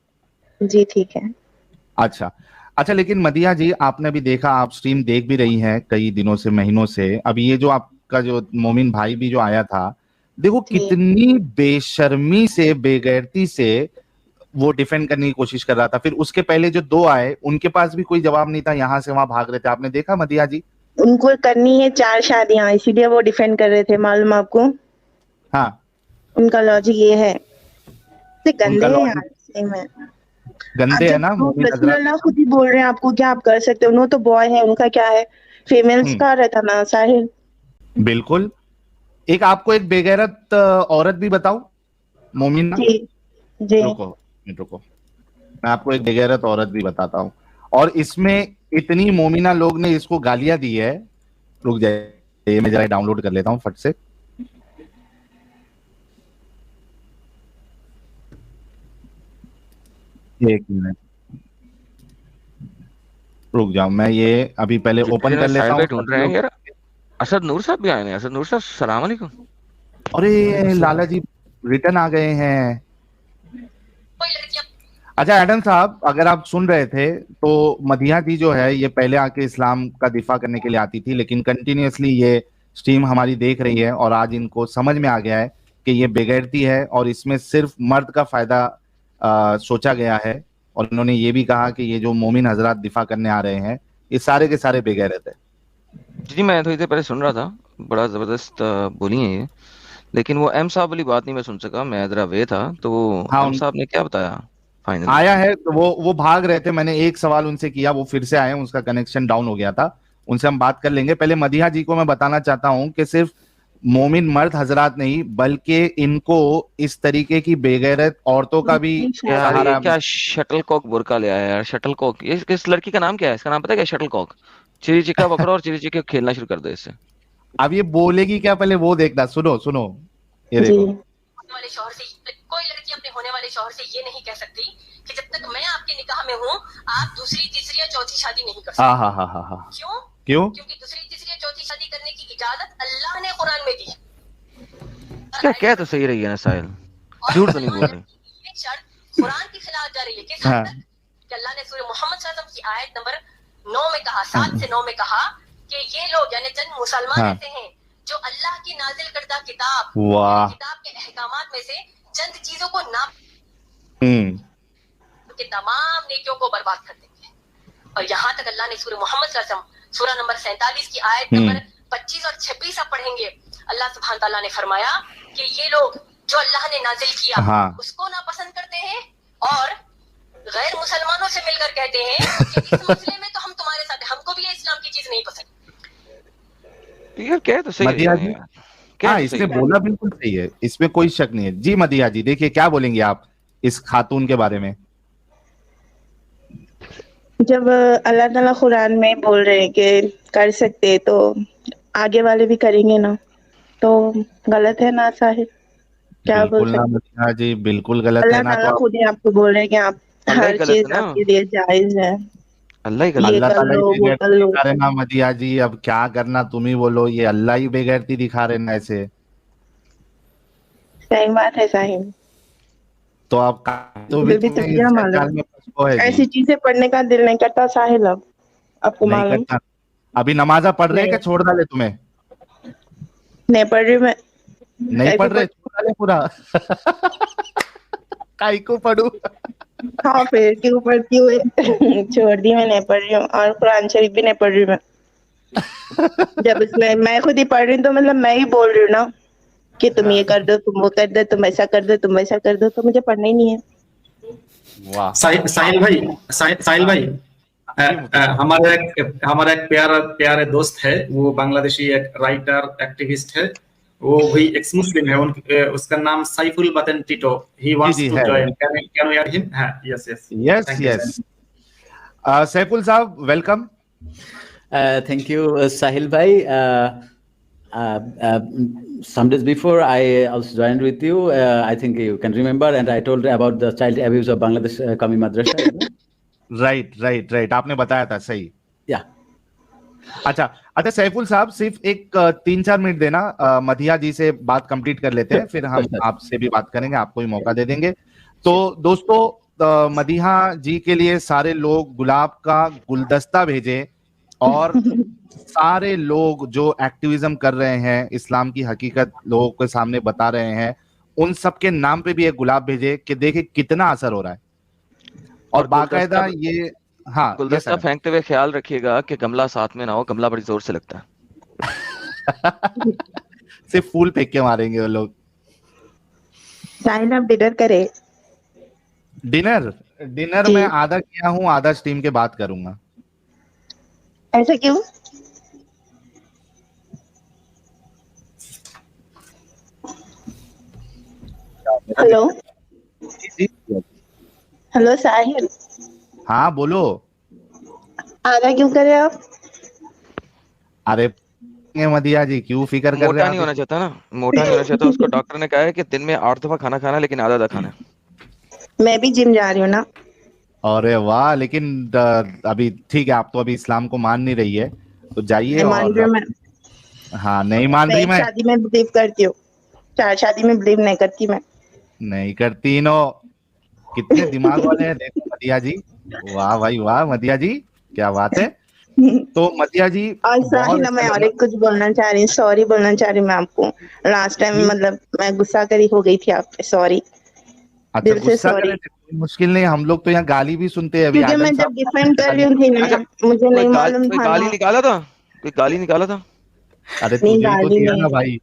जी ठीक है। अच्छा। अच्छा, लेकिन मदिया जी, आपने भी देखा, आप स्ट्रीम देख भी रही हैं कई दिनों से, महीनों से। अभी ये जो आपका जो मोमिन भाई भी जो आया था, देखो जी कितनी बेशर्मी से बेगैरती से वो डिफेंड करने की कोशिश कर रहा था। फिर उसके पहले जो दो आए उनके पास भी कोई जवाब नहीं था, यहां से वहां भाग रहे थे, आपने देखा मदिया जी? उनको करनी है 4 शादियां, इसीलिए वो डिफेंड कर रहे थे, मालूम आपको? हाँ। उनका लॉजिक ये है। से उनका गंदे हैं लॉजिक यार सही में। गंदे है जब ना वो मोमिन रसूल हजरत। अल्लाह खुद ही बोल रहे हैं आपको, क्या आप कर सकते हो? उन्होंने तो बॉय है, उनका क्या है? फीमेल्स हम्म। का रहता ना साहिल। बिल्कुल। एक आपको एक बेगैरत औरत भी बताऊं, मोमिना? जी जी। रुको, रुको, मैं आपको एक बेगैरत औरत भी बताता हूँ। और इसमें इतनी मोमिना लोग ने इसको गालियां दी है। रुक जाइए, मैं जरा डाउनलोड कर लेता हूँ फट से। एक मिनट, रुक जाओ, मैं ये अभी पहले ओपन कर लेता साहिल हूँ भाई ढूंढ सभी रहे हैं लोग। यार। असद नूर साहब भी आए हैं। असद नूर साहब, सलाम अलैकुम। अरे लाला जी रिटर्न आ गए हैं। अच्छा एडम साहब, अगर आप सुन रहे थे तो मदीहा जी जो है ये पहले आके इस्लाम का दिफा करने के लिए आती थी, लेकिन कंटिन्यूअसली ये स्ट्रीम हमारी देख रही है और आज इनको समझ में आ गया है कि ये बेगैरती है और इसमें सिर्फ मर्द का फायदा सोचा गया है। और इन्होंने ये भी कहा कि ये जो मोमिन हजरात दिफा करने आ रहे हैं ये सारे के सारे बेगैरत है। जी मैं थोड़ी देर पहले सुन रहा था, बड़ा जबरदस्त बोली है ये, लेकिन वो एम साहब वाली बात नहीं मैं सुन सका, मैं जरा वे था। तो हाँ, एम साहब ने क्या बताया फाइनल? आया है तो वो भाग रहे थे, मैंने एक सवाल उनसे किया, वो फिर से आए, उसका कनेक्शन डाउन हो गया था, उनसे हम बात कर लेंगे। पहले मदीहा जी को मैं बताना चाहता हूं कि सिर्फ मोमिन मर्द हजरात नहीं बल्कि इनको इस तरीके की बेगैरत औरतों का भी यार सहारा। ये क्या शटल कॉक बुरका ले आया यार, शटल कॉक। ये किस लड़की का नाम क्या है? इसका नाम पता है क्या? Shuttlecock. चिड़ी चिक्का पकड़ो और चिड़ी चिक्का खेलना शुरू कर दो इससे। अब ये बोलेगी क्या, पहले वो देखना। सुनो सुनो, ये जी देखो। वाले शौहर से कोई लड़की अपने होने वाले शौहर से ये नहीं कह सकती कि जब तक मैं आपके निकाह में हूँ आप दूसरी तीसरी या चौथी शादी नहीं कर हाँ सकते। हाँ हाँ हाँ हाँ। क्यों? क्यों? क्योंकि दूसरी तीसरी या चौथी शादी करने की इजाजत अल्लाह ने कुरान में दी। क्या कह तो सही रही है ना साहिल, झूठ तो नहीं बोल रही। ये शर्त कुरान की खिलाफ जा रही है। किस हाँ। हद तक कि अल्लाह ने सूरह मोहम्मद सल्लल्लाहु अलैहि वसल्लम की आयत नंबर 9 में कहा, 7 से 9 में कहा कि ये लोग यानी चंद मुसलमान हाँ। ऐसे हैं जो अल्लाह की नाजिल करदा किताब वाह। किताब के अहकामात में से चंद चीजों को ना हम्म। के तमाम नेकियों को बर्बाद कर देंगे। और यहाँ तक अल्लाह ने सूरह मोहम्मद सल्लल्लाहु अलैहि वसल्लम सूरह नंबर 47 की आयत नंबर 25 और 26 आप पढ़ेंगे, अल्लाह सुब्हान तआला ने फरमाया कि ये लोग जो अल्लाह ने नाजिल किया हाँ। उसको नापसंद करते हैं और गैर मुसलमानों से मिलकर कहते हैं कि इस मसले में तो हम तुम्हारे साथ हैं, हमको भी ये इस्लाम की चीज नहीं पसंद। यार कह तो सही रही मदीहा है जी, यार, कह हाँ तो इसने सही रही है। बोला बिल्कुल सही है, इसमें कोई शक नहीं है। जी मदीहा जी, देखिए क्या बोलेंगे आप इस खातून के बारे में? जब अल्लाह ताला कुरान में बोल रहे हैं कि कर सकते तो आगे वाले भी करेंगे ना, तो गलत है ना साहिल? क्या बोल बिल्कुल ना सकते? मदीहा जी, बिल्कुल गलत है अल्लाह ना। ताला तो खुद ही आपको बोल रहे हैं कि आप अल्लाह ही हर गलत है चीज ना, आपके लिए जायज है, अल्लाह ही गलत ये है। अल्लाह कर ताला ही लो वो बेगैरती कर लो। दिखा रहे ना मदीहा जी, अब क्या करना तुम ही बोलो, ये अल्लाह ही बेगैरती दिखा रहे ना ऐसे। सही बात है साहिल, तो आप तो भी फिर भी तुम्हें तो इस क्या जंजाल मालूम, में फंसो है ऐसी जी। चीजें पढ़ने का दिल नहीं करता साहिल। अब आपको नहीं मालूम करता। अभी नमाजा पढ़ रहे हैं नहीं, क्या छोड़ डाले तुम्हें? नहीं पढ़ रही मैं। नहीं काहे को पढ़ रहे, छोड़ डाले पूरा? काई को पढ़ू? हाँ फिर क्यों पढ़ती हुए छोड़ दी, मैं नहीं पढ़ रही हूँ और कुरान शरीफ भी नहीं पढ़ रही मैं। जब इसमें मैं खुद ही पढ़ रही हूँ तो मतलब मैं ही बोल रही हूँ ना कि तुम ये कर दो, तुम वो कर दो, तुम ऐसा कर दो, तुम वैसा कर दो, तो मुझे पढ़ना ही नहीं है। वाह। साहिल भाई हमारा एक प्यारे दोस्त है, वो बांग्लादेशी एक राइटर एक्टिविस्ट है, वो भी एक्स मुस्लिम है, उसका नाम सैफुल बतन टिटो। ही वांट्स जी, टू है। Join, can we add him? Yes yes Thank you, yes. Saiful साहब welcome. Thank you, Sahil bhai. Some days before, I also joined with you. I think you can remember, and I told about the child abuse of Bangladesh Qawmi Madrasa. You know? Right, आपने बताया था, सही। Yeah. अच्छा सैफुल साहब, सिर्फ एक 3-4 मिनट देना, मदीहा जी से बात कंप्लीट कर लेते हैं, फिर हम आपसे भी बात करेंगे, आपको भी मौका दे देंगे। तो दोस्तों, मदीहा जी के लिए सारे लोग गुलाब का गुलदस्ता भेजें और सारे लोग जो एक्टिविज्म कर रहे हैं, इस्लाम की हकीकत लोगों के सामने बता रहे हैं, उन सबके नाम पे भी एक गुलाब भेजे कि देखे कितना असर हो रहा है। और बाकायदा ये, हाँ गुलदस्ता फेंकते हुए ख्याल रखिएगा कि गमला साथ में ना हो, गमला बड़ी जोर से लगता है। सिर्फ फूल फेंक के मारेंगे वो लोग। साहिल आप डिनर करे? डिनर मैं आधा किया हूँ, आधा स्ट्रीम के बाद करूंगा। ऐसा क्यों? हेलो हेलो साहिल, हाँ बोलो। आधा क्यों करे आप? अरे मदीहा जी क्यों फिक्र कर रहे हैं? मोटा नहीं होना चाहता ना, मोटा नहीं होना चाहता। उसको डॉक्टर ने कहा है कि दिन में 8 दफा खाना खाना, लेकिन आधा खाना है। मैं भी जिम जा रही हूँ ना। अरे वाह, लेकिन अभी ठीक है, आप तो अभी इस्लाम को मान नहीं रही है, तो जाइए। मान रही हूँ मैं। हाँ नहीं मान रही। मैं शादी में बिलीव करती हूँ, 4 शादी में बिलीव नहीं करती मैं। नहीं करती नो। कितने दिमाग वाले हैं देखो मदिया जी, वाह भाई वाह मदिया जी, क्या बात है। तो मदिया जी और बहुत साहिल, मैं अच्छा और लगा। एक कुछ बोलना चाह रही हूँ, सॉरी बोलना चाह रही हूँ मैं आपको। लास्ट टाइम मतलब मैं गुस्सा करी हो गई थी आप पे, सॉरी, अच्छा दिल से गुस्सा सॉरी। करे थे, कोई मुश्किल नहीं, हम लोग तो यहाँ गाली भी सुनते हैं। अभी क्योंकि आदम मैं जब साहब डिफेंड कर रही गाली, थी ना, अच्छा, मुझे कोई नहीं मालूम कोई था गाली ना। निकाला था, कोई गाली निकाला था? अरे नहीं, तुझे ही तो गाली दिया ना नहीं, भाई।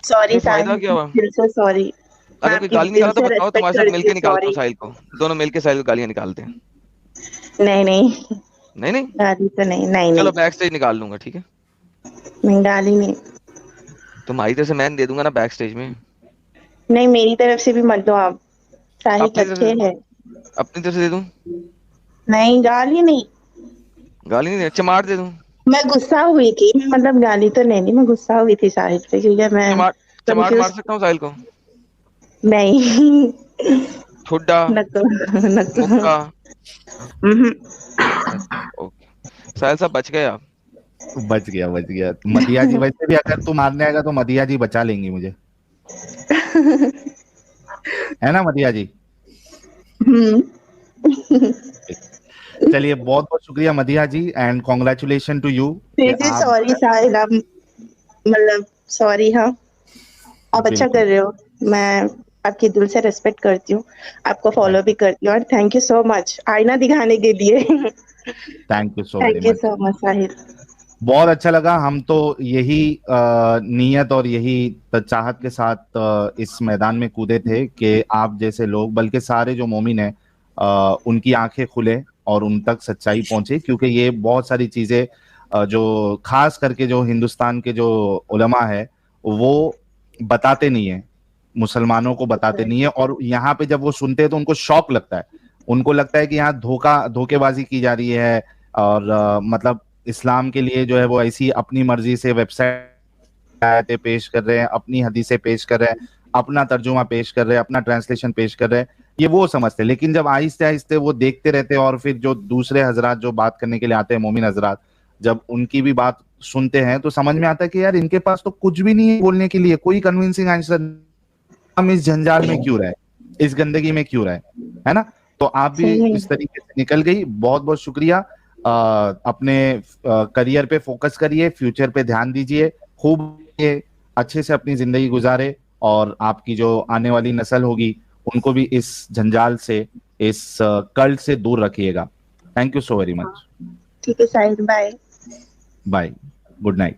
सॉरी फिर फायदा साहिल, क्या हुआ? दिल से सॉरी। मैं अगर कोई आपकी गाली दिल निकाला तो से बताओ, रेस्पेक्ट तुम्हारे साथ करती मिलके हूँ, निकालता हूँ सॉरी। साहिल को, दोनों मिलके साहिल को गालियां निकालते हैं। नहीं नहीं, नहीं नहीं, गाली तो नहीं, नहीं चलो नहीं, बैक स्टेज निकाल लूंगा, ठीक है? नहीं गाली नहीं। तुम्हारी तरफ से मैं दे दूंगा ना बैक स्टेज में। नहीं, मेरी तरफ से भी मत दो आप, साहिल अपनी तरफ अच्छे से, है। अपनी तरफ से दे दूं? नहीं, गाली नहीं। गाली नहीं, चमाट दे दूं? मैं गुस्सा हुई थी, मतलब गाली तो नहीं, मैं गुस्सा हुई थी साहिल पे, क्योंकि मैं चमाट, चमाट मार कंफ्यूज। सकता हूँ साहिल को? नहीं। ठुड्डा, नको नको। मुक्का? हम्म। ओके, साहिल साहब बच गए आप। बच गया बच गया। मदिया जी वैसे भी अगर तू मारने आएगा तो मदिया जी बचा लेंगी मुझे, है ना मदिया जी। हम्म। चलिए बहुत बहुत शुक्रिया मदिया जी, एंड कॉन्ग्रेचुलेशन टू यू कि फिर से आप सॉरी साहिल, आप मतलब सॉरी। हाँ, आप अच्छा बिल्कुल कर रहे हो, मैं आपकी दिल से रिस्पेक्ट करती हूँ, आपको फॉलो थैंक भी करती हूँ, और थैंक यू सो मच आईना दिखाने के लिए। Thank you so very thank you much. So much Sahil. बहुत अच्छा लगा। हम तो यही नीयत और यही चाहत के साथ इस मैदान में कूदे थे कि आप जैसे लोग, बल्कि सारे जो मोमिन हैं, उनकी आंखें खुले और उन तक सच्चाई पहुंचे, क्योंकि ये बहुत सारी चीजें जो खास करके जो हिंदुस्तान के जो उलमा है वो बताते नहीं है, मुसलमानों को बताते नहीं है। और यहाँ पे जब वो सुनते हैं तो उनको शौक लगता है, उनको लगता है कि यहाँ धोखेबाजी की जा रही है, और मतलब इस्लाम के लिए जो है वो ऐसी अपनी मर्जी से वेबसाइट पेश कर रहे हैं, अपनी हदीसें पेश कर रहे हैं, अपना तर्जुमा पेश कर रहे हैं, अपना ट्रांसलेशन पेश कर रहे हैं, ये वो समझते हैं। लेकिन जब आहिस्ते आहिस्ते वो देखते रहते हैं, और फिर जो दूसरे हजरात जो बात करने के लिए आते हैं, मोमिन हजरात, जब उनकी भी बात सुनते हैं तो समझ में आता है कि यार इनके पास तो कुछ भी नहीं है बोलने के लिए, कोई कन्विंसिंग आंसर। हम इस जंजाल में क्यों रहे, इस गंदगी में क्यों रहे, है ना। तो आप भी सही है। इस तरीके से निकल गई, बहुत बहुत शुक्रिया। अपने करियर पे फोकस करिए, फ्यूचर पे ध्यान दीजिए, खूब ये अच्छे से अपनी जिंदगी गुजारे, और आपकी जो आने वाली नस्ल होगी उनको भी इस जंजाल से, इस कल्ट से दूर रखिएगा। Thank you so very much. ठीक है Sahil, bye. Bye, good night.